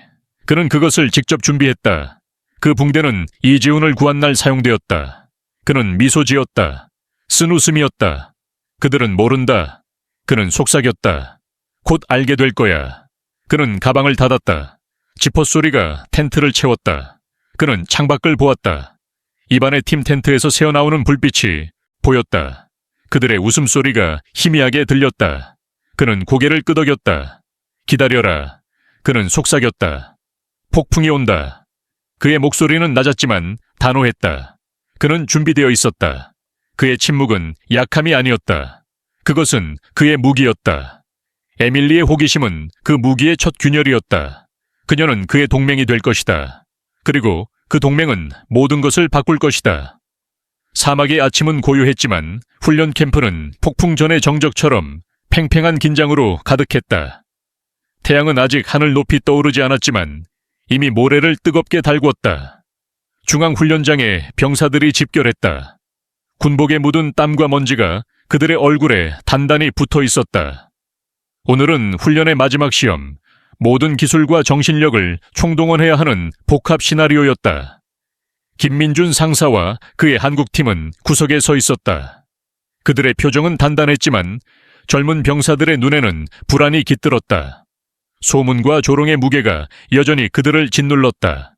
A: 그는 그것을 직접 준비했다. 그 붕대는 이재훈을 구한 날 사용되었다. 그는 미소 지었다. 쓴 웃음이었다. 그들은 모른다. 그는 속삭였다. 곧 알게 될 거야. 그는 가방을 닫았다. 지퍼 소리가 텐트를 채웠다. 그는 창밖을 보았다. 이반의 팀 텐트에서 새어나오는 불빛이 보였다. 그들의 웃음소리가 희미하게 들렸다. 그는 고개를 끄덕였다. 기다려라. 그는 속삭였다. 폭풍이 온다. 그의 목소리는 낮았지만 단호했다. 그는 준비되어 있었다. 그의 침묵은 약함이 아니었다. 그것은 그의 무기였다. 에밀리의 호기심은 그 무기의 첫 균열이었다. 그녀는 그의 동맹이 될 것이다. 그리고 그 동맹은 모든 것을 바꿀 것이다. 사막의 아침은 고요했지만 훈련 캠프는 폭풍 전의 정적처럼 팽팽한 긴장으로 가득했다. 태양은 아직 하늘 높이 떠오르지 않았지만 이미 모래를 뜨겁게 달구었다. 중앙훈련장에 병사들이 집결했다. 군복에 묻은 땀과 먼지가 그들의 얼굴에 단단히 붙어 있었다. 오늘은 훈련의 마지막 시험, 모든 기술과 정신력을 총동원해야 하는 복합 시나리오였다. 김민준 상사와 그의 한국팀은 구석에 서 있었다. 그들의 표정은 단단했지만 젊은 병사들의 눈에는 불안이 깃들었다. 소문과 조롱의 무게가 여전히 그들을 짓눌렀다.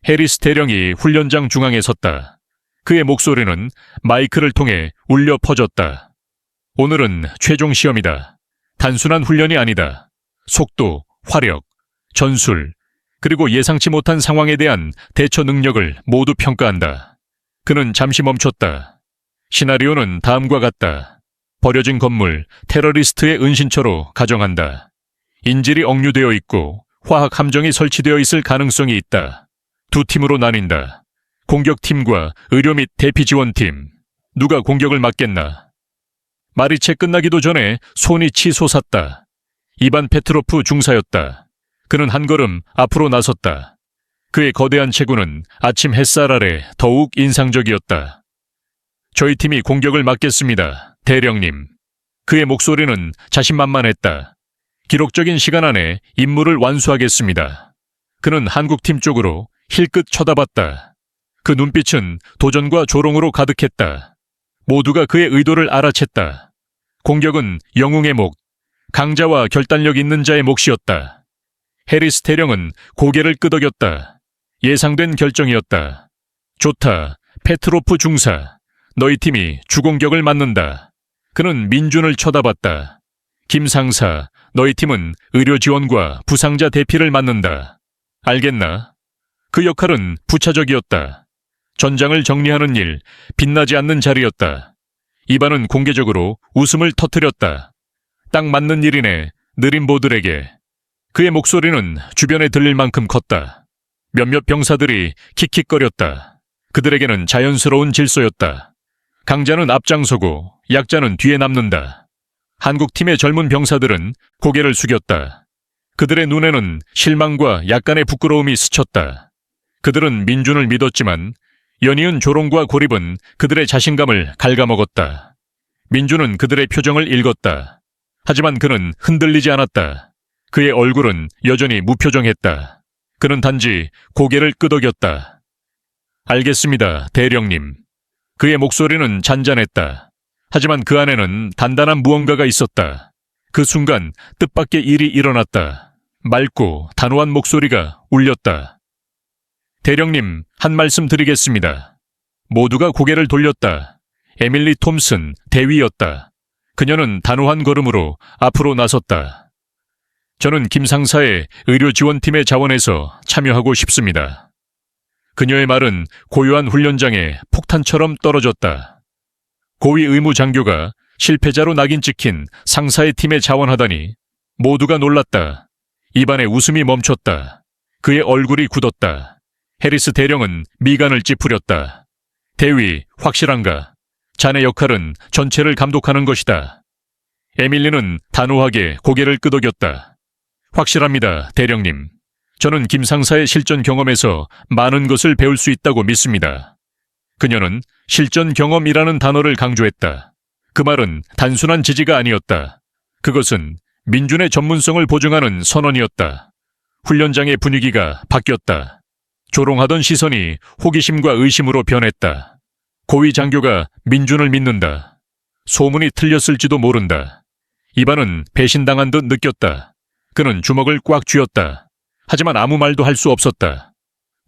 A: 해리스 대령이 훈련장 중앙에 섰다. 그의 목소리는 마이크를 통해 울려 퍼졌다. 오늘은 최종 시험이다. 단순한 훈련이 아니다. 속도, 화력, 전술, 그리고 예상치 못한 상황에 대한 대처 능력을 모두 평가한다. 그는 잠시 멈췄다. 시나리오는 다음과 같다. 버려진 건물, 테러리스트의 은신처로 가정한다. 인질이 억류되어 있고 화학 함정이 설치되어 있을 가능성이 있다. 두 팀으로 나뉜다. 공격팀과 의료 및 대피 지원팀. 누가 공격을 막겠나? 말이 채 끝나기도 전에 손이 치솟았다. 이반 페트로프 중사였다. 그는 한 걸음 앞으로 나섰다. 그의 거대한 체구는 아침 햇살 아래 더욱 인상적이었다. 저희 팀이 공격을 막겠습니다, 대령님. 그의 목소리는 자신만만했다. 기록적인 시간 안에 임무를 완수하겠습니다. 그는 한국팀 쪽으로 힐끗 쳐다봤다. 그 눈빛은 도전과 조롱으로 가득했다. 모두가 그의 의도를 알아챘다. 공격은 영웅의 목, 강자와 결단력 있는 자의 몫이었다. 해리스 대령은 고개를 끄덕였다. 예상된 결정이었다. 좋다, 페트로프 중사. 너희 팀이 주공격을 맞는다. 그는 민준을 쳐다봤다. 김 상사, 너희 팀은 의료 지원과 부상자 대피를 맡는다. 알겠나? 그 역할은 부차적이었다. 전장을 정리하는 일, 빛나지 않는 자리였다. 이반은 공개적으로 웃음을 터뜨렸다. 딱 맞는 일이네, 느린 보들에게. 그의 목소리는 주변에 들릴 만큼 컸다. 몇몇 병사들이 킥킥거렸다. 그들에게는 자연스러운 질서였다. 강자는 앞장서고 약자는 뒤에 남는다. 한국팀의 젊은 병사들은 고개를 숙였다. 그들의 눈에는 실망과 약간의 부끄러움이 스쳤다. 그들은 민준을 믿었지만 연이은 조롱과 고립은 그들의 자신감을 갉아먹었다. 민준은 그들의 표정을 읽었다. 하지만 그는 흔들리지 않았다. 그의 얼굴은 여전히 무표정했다. 그는 단지 고개를 끄덕였다. 알겠습니다, 대령님. 그의 목소리는 잔잔했다. 하지만 그 안에는 단단한 무언가가 있었다. 그 순간 뜻밖의 일이 일어났다. 맑고 단호한 목소리가 울렸다. 대령님, 한 말씀 드리겠습니다. 모두가 고개를 돌렸다. 에밀리 톰슨, 대위였다. 그녀는 단호한 걸음으로 앞으로 나섰다. 저는 김 상사의 의료 지원팀의 자원에서 참여하고 싶습니다. 그녀의 말은 고요한 훈련장에 폭탄처럼 떨어졌다. 고위 의무 장교가 실패자로 낙인 찍힌 상사의 팀에 자원하다니 모두가 놀랐다. 입안에 웃음이 멈췄다. 그의 얼굴이 굳었다. 해리스 대령은 미간을 찌푸렸다. 대위, 확실한가? 자네 역할은 전체를 감독하는 것이다. 에밀리는 단호하게 고개를 끄덕였다. 확실합니다, 대령님. 저는 김 상사의 실전 경험에서 많은 것을 배울 수 있다고 믿습니다. 그녀는 실전 경험이라는 단어를 강조했다. 그 말은 단순한 지지가 아니었다. 그것은 민준의 전문성을 보증하는 선언이었다. 훈련장의 분위기가 바뀌었다. 조롱하던 시선이 호기심과 의심으로 변했다. 고위 장교가 민준을 믿는다. 소문이 틀렸을지도 모른다. 이반은 배신당한 듯 느꼈다. 그는 주먹을 꽉 쥐었다. 하지만 아무 말도 할 수 없었다.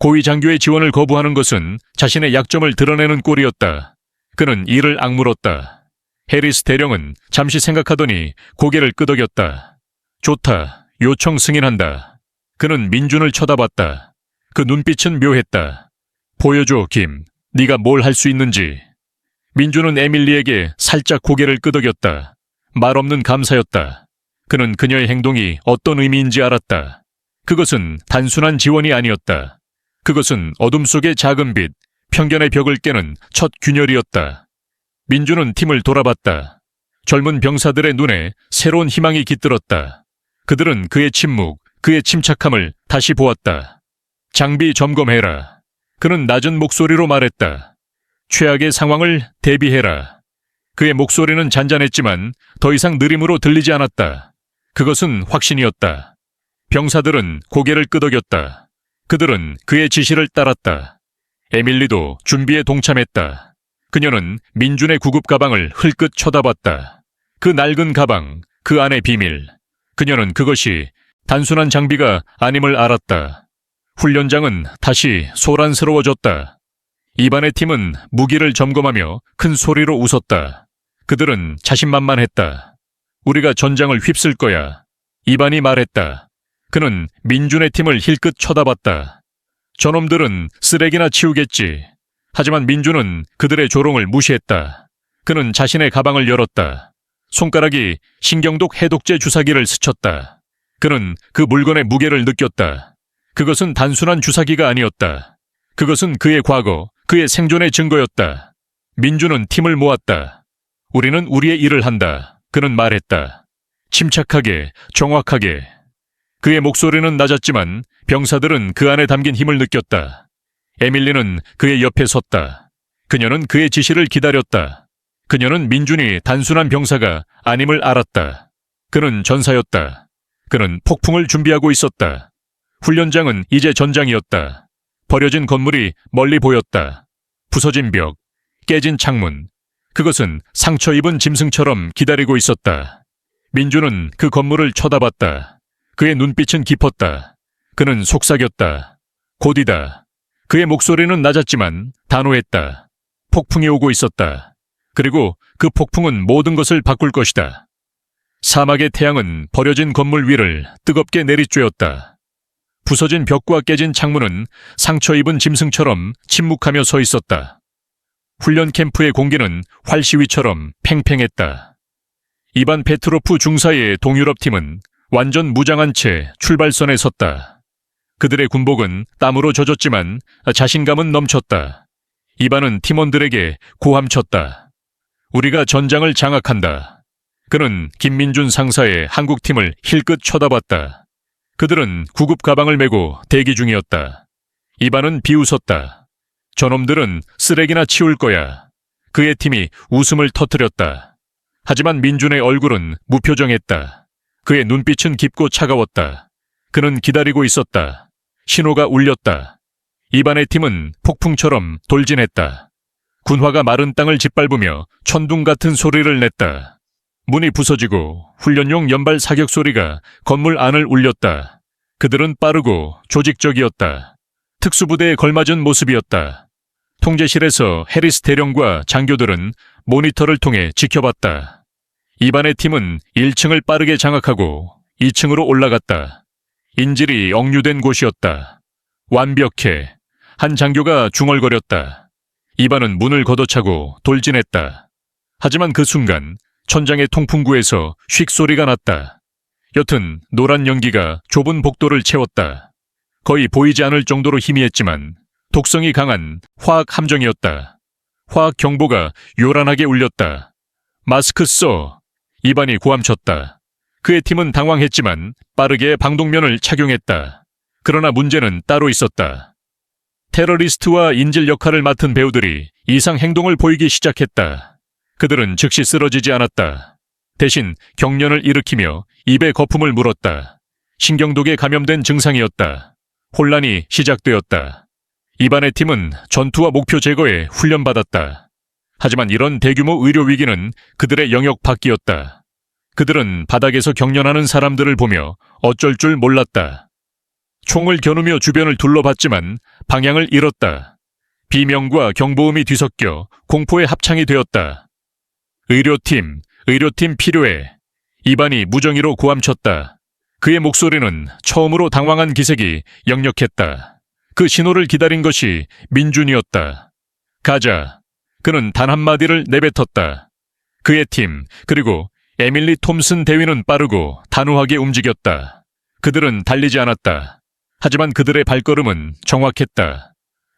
A: 고위 장교의 지원을 거부하는 것은 자신의 약점을 드러내는 꼴이었다. 그는 이를 악물었다. 해리스 대령은 잠시 생각하더니 고개를 끄덕였다. 좋다, 요청 승인한다. 그는 민준을 쳐다봤다. 그 눈빛은 묘했다. 보여줘, 김. 네가 뭘 할 수 있는지. 민준은 에밀리에게 살짝 고개를 끄덕였다. 말 없는 감사였다. 그는 그녀의 행동이 어떤 의미인지 알았다. 그것은 단순한 지원이 아니었다. 그것은 어둠 속의 작은 빛, 편견의 벽을 깨는 첫 균열이었다. 민준은 팀을 돌아봤다. 젊은 병사들의 눈에 새로운 희망이 깃들었다. 그들은 그의 침묵, 그의 침착함을 다시 보았다. 장비 점검해라. 그는 낮은 목소리로 말했다. 최악의 상황을 대비해라. 그의 목소리는 잔잔했지만 더 이상 느림으로 들리지 않았다. 그것은 확신이었다. 병사들은 고개를 끄덕였다. 그들은 그의 지시를 따랐다. 에밀리도 준비에 동참했다. 그녀는 민준의 구급 가방을 흘끗 쳐다봤다. 그 낡은 가방, 그 안의 비밀. 그녀는 그것이 단순한 장비가 아님을 알았다. 훈련장은 다시 소란스러워졌다. 이반의 팀은 무기를 점검하며 큰 소리로 웃었다. 그들은 자신만만했다. 우리가 전장을 휩쓸 거야. 이반이 말했다. 그는 민준의 팀을 힐끗 쳐다봤다. 저놈들은 쓰레기나 치우겠지. 하지만 민준은 그들의 조롱을 무시했다. 그는 자신의 가방을 열었다. 손가락이 신경독 해독제 주사기를 스쳤다. 그는 그 물건의 무게를 느꼈다. 그것은 단순한 주사기가 아니었다. 그것은 그의 과거, 그의 생존의 증거였다. 민준은 팀을 모았다. 우리는 우리의 일을 한다. 그는 말했다. 침착하게, 정확하게. 그의 목소리는 낮았지만 병사들은 그 안에 담긴 힘을 느꼈다. 에밀리는 그의 옆에 섰다. 그녀는 그의 지시를 기다렸다. 그녀는 민준이 단순한 병사가 아님을 알았다. 그는 전사였다. 그는 폭풍을 준비하고 있었다. 훈련장은 이제 전장이었다. 버려진 건물이 멀리 보였다. 부서진 벽, 깨진 창문. 그것은 상처 입은 짐승처럼 기다리고 있었다. 민준은 그 건물을 쳐다봤다. 그의 눈빛은 깊었다. 그는 속삭였다. 곧이다. 그의 목소리는 낮았지만 단호했다. 폭풍이 오고 있었다. 그리고 그 폭풍은 모든 것을 바꿀 것이다. 사막의 태양은 버려진 건물 위를 뜨겁게 내리쬐었다. 부서진 벽과 깨진 창문은 상처 입은 짐승처럼 침묵하며 서 있었다. 훈련 캠프의 공기는 활시위처럼 팽팽했다. 이반 페트로프 중사의 동유럽 팀은 완전 무장한 채 출발선에 섰다. 그들의 군복은 땀으로 젖었지만 자신감은 넘쳤다. 이반은 팀원들에게 고함쳤다. 우리가 전장을 장악한다. 그는 김민준 상사의 한국팀을 힐끗 쳐다봤다. 그들은 구급 가방을 메고 대기 중이었다. 이반은 비웃었다. 저놈들은 쓰레기나 치울 거야. 그의 팀이 웃음을 터뜨렸다. 하지만 민준의 얼굴은 무표정했다. 그의 눈빛은 깊고 차가웠다. 그는 기다리고 있었다. 신호가 울렸다. 이반의 팀은 폭풍처럼 돌진했다. 군화가 마른 땅을 짓밟으며 천둥 같은 소리를 냈다. 문이 부서지고 훈련용 연발 사격 소리가 건물 안을 울렸다. 그들은 빠르고 조직적이었다. 특수부대에 걸맞은 모습이었다. 통제실에서 해리스 대령과 장교들은 모니터를 통해 지켜봤다. 이반의 팀은 1층을 빠르게 장악하고 2층으로 올라갔다. 인질이 억류된 곳이었다. 완벽해. 한 장교가 중얼거렸다. 이반은 문을 걷어차고 돌진했다. 하지만 그 순간 천장의 통풍구에서 휙 소리가 났다. 여튼 노란 연기가 좁은 복도를 채웠다. 거의 보이지 않을 정도로 희미했지만 독성이 강한 화학 함정이었다. 화학 경보가 요란하게 울렸다. 마스크 써! 이반이 고함쳤다. 그의 팀은 당황했지만 빠르게 방독면을 착용했다. 그러나 문제는 따로 있었다. 테러리스트와 인질 역할을 맡은 배우들이 이상 행동을 보이기 시작했다. 그들은 즉시 쓰러지지 않았다. 대신 경련을 일으키며 입에 거품을 물었다. 신경독에 감염된 증상이었다. 혼란이 시작되었다. 이반의 팀은 전투와 목표 제거에 훈련받았다. 하지만 이런 대규모 의료 위기는 그들의 영역 밖이었다. 그들은 바닥에서 경련하는 사람들을 보며 어쩔 줄 몰랐다. 총을 겨누며 주변을 둘러봤지만 방향을 잃었다. 비명과 경보음이 뒤섞여 공포의 합창이 되었다. 의료팀 필요해. 이반이 무정의로 고함쳤다. 그의 목소리는 처음으로 당황한 기색이 역력했다. 그 신호를 기다린 것이 민준이었다. 가자. 그는 단 한마디를 내뱉었다. 그의 팀, 그리고 에밀리 톰슨 대위는 빠르고 단호하게 움직였다. 그들은 달리지 않았다. 하지만 그들의 발걸음은 정확했다.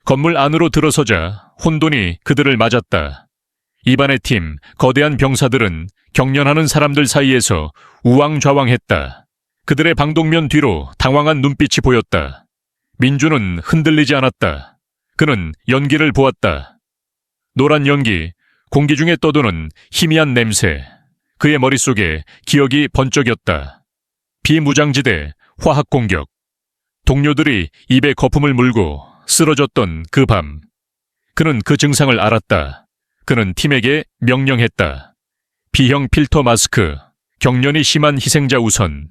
A: 건물 안으로 들어서자 혼돈이 그들을 맞았다. 이반의 팀, 거대한 병사들은 경련하는 사람들 사이에서 우왕좌왕했다. 그들의 방독면 뒤로 당황한 눈빛이 보였다. 민준은 흔들리지 않았다. 그는 연기를 보았다. 노란 연기, 공기 중에 떠도는 희미한 냄새. 그의 머릿속에 기억이 번쩍였다. 비무장지대, 화학 공격. 동료들이 입에 거품을 물고 쓰러졌던 그 밤. 그는 그 증상을 알았다. 그는 팀에게 명령했다. B형 필터 마스크, 경련이 심한 희생자 우선.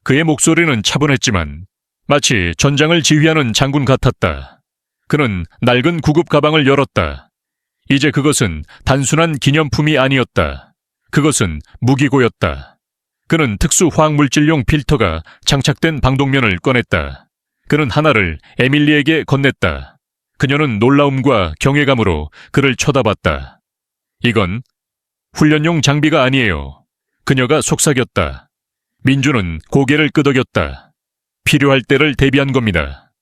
A: 그의 목소리는 차분했지만 마치 전장을 지휘하는 장군 같았다. 그는 낡은 구급 가방을 열었다. 이제 그것은 단순한 기념품이 아니었다. 그것은 무기고였다. 그는 특수 화학물질용 필터가 장착된 방독면을 꺼냈다. 그는 하나를 에밀리에게 건넸다. 그녀는 놀라움과 경외감으로 그를 쳐다봤다. 이건 훈련용 장비가 아니에요. 그녀가 속삭였다. 민주는 고개를 끄덕였다. 필요할 때를 대비한 겁니다.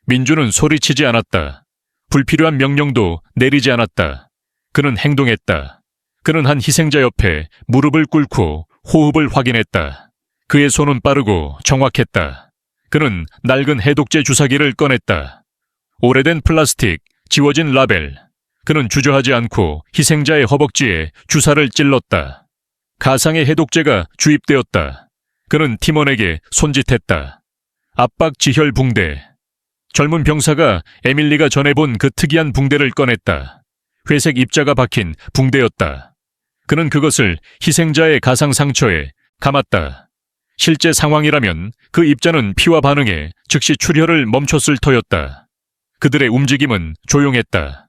A: 민주는 소리치지 않았다. 불필요한 명령도 내리지 않았다. 그는 행동했다. 그는 한 희생자 옆에 무릎을 꿇고 호흡을 확인했다. 그의 손은 빠르고 정확했다. 그는 낡은 해독제 주사기를 꺼냈다. 오래된 플라스틱, 지워진 라벨. 그는 주저하지 않고 희생자의 허벅지에 주사를 찔렀다. 가상의 해독제가 주입되었다. 그는 팀원에게 손짓했다. 압박 지혈 붕대. 젊은 병사가 에밀리가 전에 본 그 특이한 붕대를 꺼냈다. 회색 입자가 박힌 붕대였다. 그는 그것을 희생자의 가상 상처에 감았다. 실제 상황이라면 그 입자는 피와 반응해 즉시 출혈을 멈췄을 터였다. 그들의 움직임은 조용했다.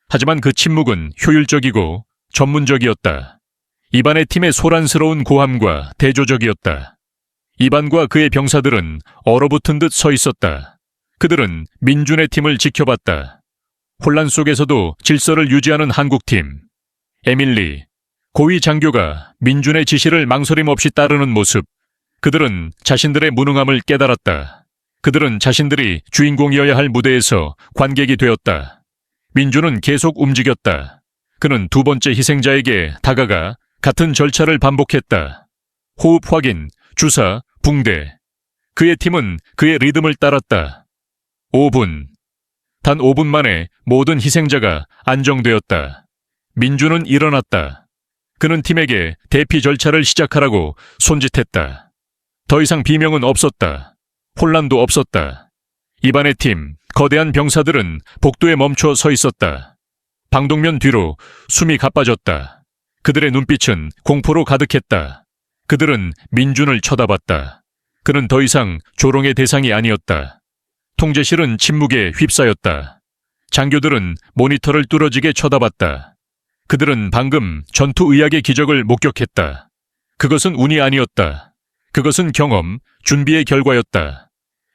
A: 하지만 그 침묵은 효율적이고 전문적이었다. 이반의 팀의 소란스러운 고함과 대조적이었다. 이반과 그의 병사들은 얼어붙은 듯 서 있었다. 그들은 민준의 팀을 지켜봤다. 혼란 속에서도 질서를 유지하는 한국팀. 에밀리, 고위 장교가 민준의 지시를 망설임 없이 따르는 모습. 그들은 자신들의 무능함을 깨달았다. 그들은 자신들이 주인공이어야 할 무대에서 관객이 되었다. 민준은 계속 움직였다. 그는 두 번째 희생자에게 다가가 같은 절차를 반복했다. 호흡 확인, 주사, 붕대. 그의 팀은 그의 리듬을 따랐다. 5분. 단 5분 만에 모든 희생자가 안정되었다. 민준은 일어났다. 그는 팀에게 대피 절차를 시작하라고 손짓했다. 더 이상 비명은 없었다. 혼란도 없었다. 이반의 팀, 거대한 병사들은 복도에 멈춰 서 있었다. 방독면 뒤로 숨이 가빠졌다. 그들의 눈빛은 공포로 가득했다. 그들은 민준을 쳐다봤다. 그는 더 이상 조롱의 대상이 아니었다. 통제실은 침묵에 휩싸였다. 장교들은 모니터를 뚫어지게 쳐다봤다. 그들은 방금 전투의학의 기적을 목격했다. 그것은 운이 아니었다. 그것은 경험, 준비의 결과였다.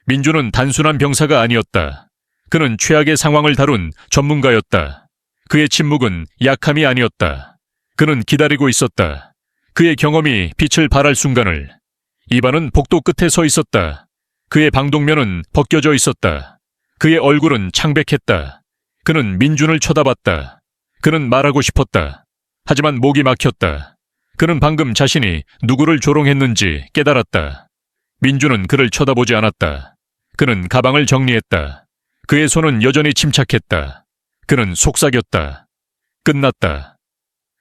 A: 민준은 단순한 병사가 아니었다. 그는 최악의 상황을 다룬 전문가였다. 그의 침묵은 약함이 아니었다. 그는 기다리고 있었다. 그의 경험이 빛을 발할 순간을. 이반은 복도 끝에 서 있었다. 그의 방독면은 벗겨져 있었다. 그의 얼굴은 창백했다. 그는 민준을 쳐다봤다. 그는 말하고 싶었다. 하지만 목이 막혔다. 그는 방금 자신이 누구를 조롱했는지 깨달았다. 민준은 그를 쳐다보지 않았다. 그는 가방을 정리했다. 그의 손은 여전히 침착했다. 그는 속삭였다. 끝났다.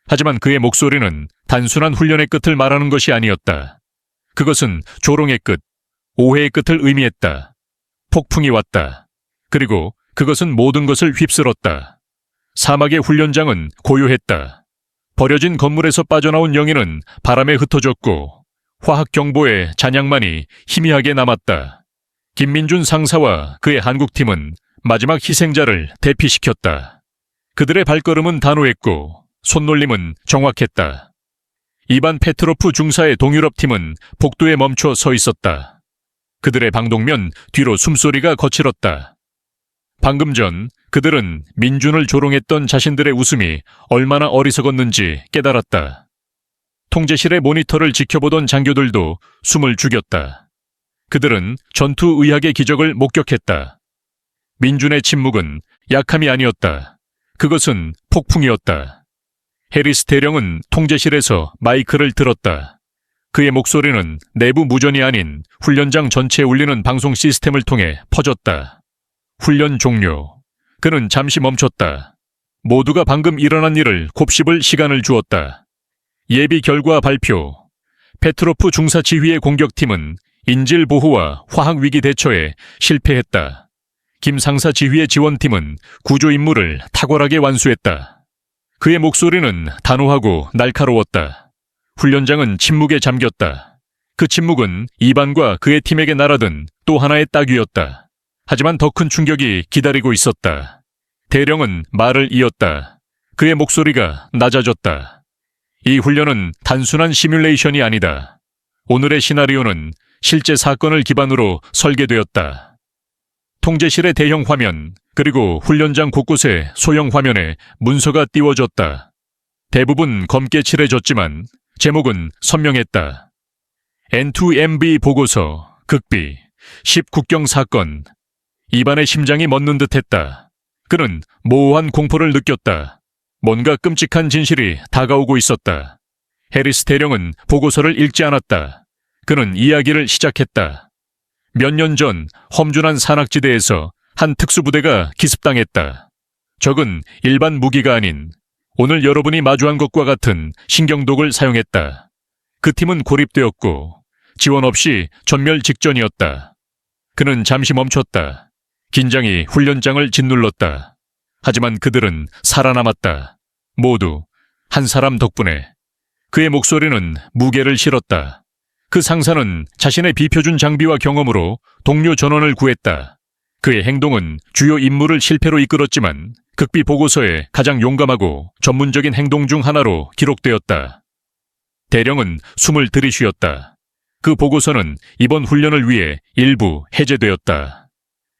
A: 하지만 그의 목소리는 단순한 훈련의 끝을 말하는 것이 아니었다. 그것은 조롱의 끝, 오해의 끝을 의미했다. 폭풍이 왔다. 그리고 그것은 모든 것을 휩쓸었다. 사막의 훈련장은 고요했다. 버려진 건물에서 빠져나온 영인은 바람에 흩어졌고 화학경보의 잔향만이 희미하게 남았다. 김민준 상사와 그의 한국팀은 마지막 희생자를 대피시켰다. 그들의 발걸음은 단호했고 손놀림은 정확했다. 이반 페트로프 중사의 동유럽 팀은 복도에 멈춰 서 있었다. 그들의 방독면 뒤로 숨소리가 거칠었다. 방금 전 그들은 민준을 조롱했던 자신들의 웃음이 얼마나 어리석었는지 깨달았다. 통제실의 모니터를 지켜보던 장교들도 숨을 죽였다. 그들은 전투의학의 기적을 목격했다. 민준의 침묵은 약함이 아니었다. 그것은 폭풍이었다. 해리스 대령은 통제실에서 마이크를 들었다. 그의 목소리는 내부 무전이 아닌 훈련장 전체에 울리는 방송 시스템을 통해 퍼졌다. 훈련 종료. 그는 잠시 멈췄다. 모두가 방금 일어난 일을 곱씹을 시간을 주었다. 예비 결과 발표. 페트로프 중사 지휘의 공격팀은 인질 보호와 화학위기 대처에 실패했다. 김 상사 지휘의 지원팀은 구조 임무를 탁월하게 완수했다. 그의 목소리는 단호하고 날카로웠다. 훈련장은 침묵에 잠겼다. 그 침묵은 이반과 그의 팀에게 날아든 또 하나의 따귀였다. 하지만 더 큰 충격이 기다리고 있었다. 대령은 말을 이었다. 그의 목소리가 낮아졌다. 이 훈련은 단순한 시뮬레이션이 아니다. 오늘의 시나리오는 실제 사건을 기반으로 설계되었다. 통제실의 대형 화면, 그리고 훈련장 곳곳에 소형 화면에 문서가 띄워졌다. 대부분 검게 칠해졌지만 제목은 선명했다. N2MB 보고서, 극비, 10국경 사건. 이반의 심장이 멎는 듯했다. 그는 모호한 공포를 느꼈다. 뭔가 끔찍한 진실이 다가오고 있었다. 해리스 대령은 보고서를 읽지 않았다. 그는 이야기를 시작했다. 몇 년 전 험준한 산악지대에서 한 특수부대가 기습당했다. 적은 일반 무기가 아닌 오늘 여러분이 마주한 것과 같은 신경독을 사용했다. 그 팀은 고립되었고 지원 없이 전멸 직전이었다. 그는 잠시 멈췄다. 긴장이 훈련장을 짓눌렀다. 하지만 그들은 살아남았다. 모두 한 사람 덕분에. 그의 목소리는 무게를 실었다. 그 상사는 자신의 비표준 장비와 경험으로 동료 전원을 구했다. 그의 행동은 주요 임무를 실패로 이끌었지만 극비 보고서에 가장 용감하고 전문적인 행동 중 하나로 기록되었다. 대령은 숨을 들이쉬었다. 그 보고서는 이번 훈련을 위해 일부 해제되었다.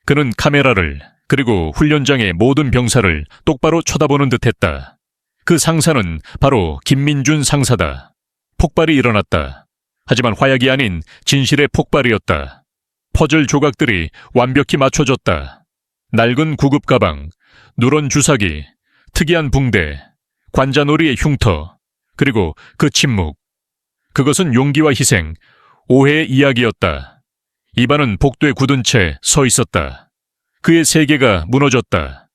A: 그는 카메라를, 그리고 훈련장의 모든 병사를 똑바로 쳐다보는 듯했다. 그 상사는 바로 김민준 상사다. 폭발이 일어났다. 하지만 화약이 아닌 진실의 폭발이었다. 퍼즐 조각들이 완벽히 맞춰졌다. 낡은 구급 가방, 누런 주사기, 특이한 붕대, 관자놀이의 흉터, 그리고 그 침묵. 그것은 용기와 희생, 오해의 이야기였다. 이반은 복도에 굳은 채 서 있었다. 그의 세계가 무너졌다.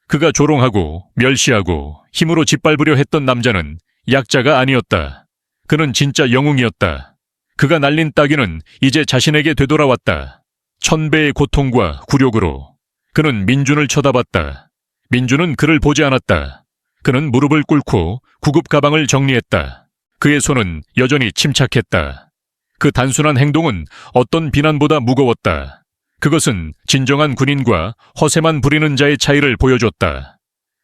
A: 그가 조롱하고 멸시하고 힘으로 짓밟으려 했던 남자는 약자가 아니었다. 그는 진짜 영웅이었다. 그가 날린 따귀는 이제 자신에게 되돌아왔다. 1000배의 고통과 굴욕으로. 그는 민준을 쳐다봤다. 민준은 그를 보지 않았다. 그는 무릎을 꿇고 구급 가방을 정리했다. 그의 손은 여전히 침착했다. 그 단순한 행동은 어떤 비난보다 무거웠다. 그것은 진정한 군인과 허세만 부리는 자의 차이를 보여줬다.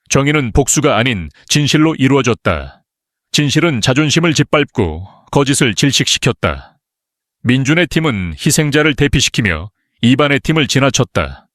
A: 정의는 복수가 아닌 진실로 이루어졌다. 진실은 자존심을 짓밟고 거짓을 질식시켰다. 민준의 팀은 희생자를 대피시키며 이반의 팀을 지나쳤다.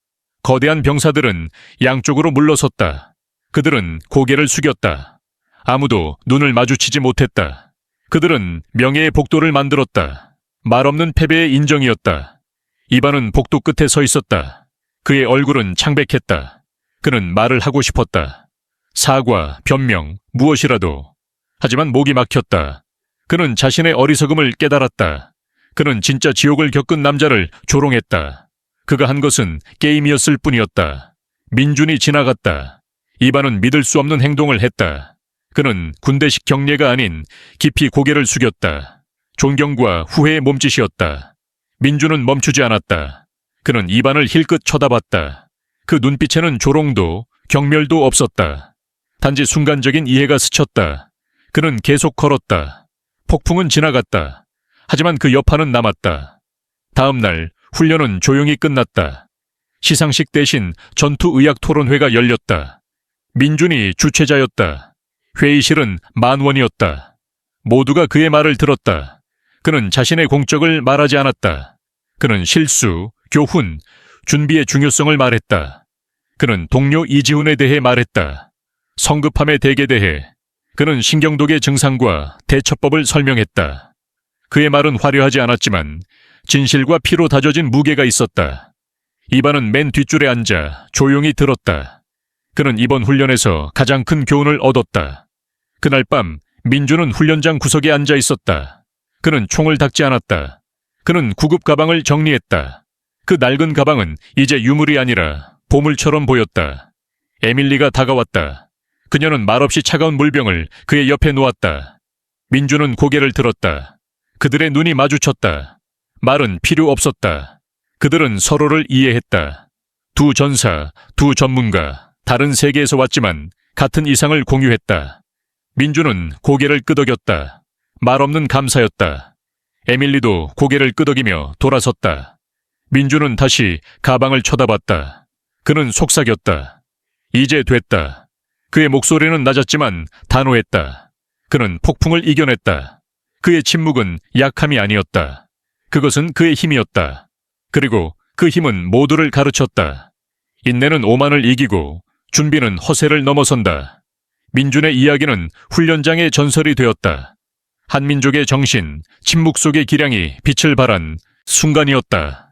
A: 거대한 병사들은 양쪽으로 물러섰다. 그들은 고개를 숙였다. 아무도 눈을 마주치지 못했다. 그들은 명예의 복도를 만들었다. 말없는 패배의 인정이었다. 이반은 복도 끝에 서 있었다. 그의 얼굴은 창백했다. 그는 말을 하고 싶었다. 사과, 변명, 무엇이라도. 하지만 목이 막혔다. 그는 자신의 어리석음을 깨달았다. 그는 진짜 지옥을 겪은 남자를 조롱했다. 그가 한 것은 게임이었을 뿐이었다. 민준이 지나갔다. 이반은 믿을 수 없는 행동을 했다. 그는 군대식 경례가 아닌 깊이 고개를 숙였다. 존경과 후회의 몸짓이었다. 민준은 멈추지 않았다. 그는 이반을 힐끗 쳐다봤다. 그 눈빛에는 조롱도 경멸도 없었다. 단지 순간적인 이해가 스쳤다. 그는 계속 걸었다. 폭풍은 지나갔다. 하지만 그 여파는 남았다. 다음 날 훈련은 조용히 끝났다. 시상식 대신 전투의학 토론회가 열렸다. 민준이 주최자였다. 회의실은 만원이었다. 모두가 그의 말을 들었다. 그는 자신의 공적을 말하지 않았다. 그는 실수, 교훈, 준비의 중요성을 말했다. 그는 동료 이지훈에 대해 말했다. 성급함의 덱에 대해. 그는 신경독의 증상과 대처법을 설명했다. 그의 말은 화려하지 않았지만 진실과 피로 다져진 무게가 있었다. 이반은 맨 뒷줄에 앉아 조용히 들었다. 그는 이번 훈련에서 가장 큰 교훈을 얻었다. 그날 밤 민준은 훈련장 구석에 앉아 있었다. 그는 총을 닦지 않았다. 그는 구급 가방을 정리했다. 그 낡은 가방은 이제 유물이 아니라 보물처럼 보였다. 에밀리가 다가왔다. 그녀는 말없이 차가운 물병을 그의 옆에 놓았다. 민준은 고개를 들었다. 그들의 눈이 마주쳤다. 말은 필요 없었다. 그들은 서로를 이해했다. 두 전사, 두 전문가, 다른 세계에서 왔지만 같은 이상을 공유했다. 민준은 고개를 끄덕였다. 말없는 감사였다. 에밀리도 고개를 끄덕이며 돌아섰다. 민준은 다시 가방을 쳐다봤다. 그는 속삭였다. 이제 됐다. 그의 목소리는 낮았지만 단호했다. 그는 폭풍을 이겨냈다. 그의 침묵은 약함이 아니었다. 그것은 그의 힘이었다. 그리고 그 힘은 모두를 가르쳤다. 인내는 오만을 이기고 준비는 허세를 넘어선다. 민준의 이야기는 훈련장의 전설이 되었다. 한민족의 정신, 침묵 속의 기량이 빛을 발한 순간이었다.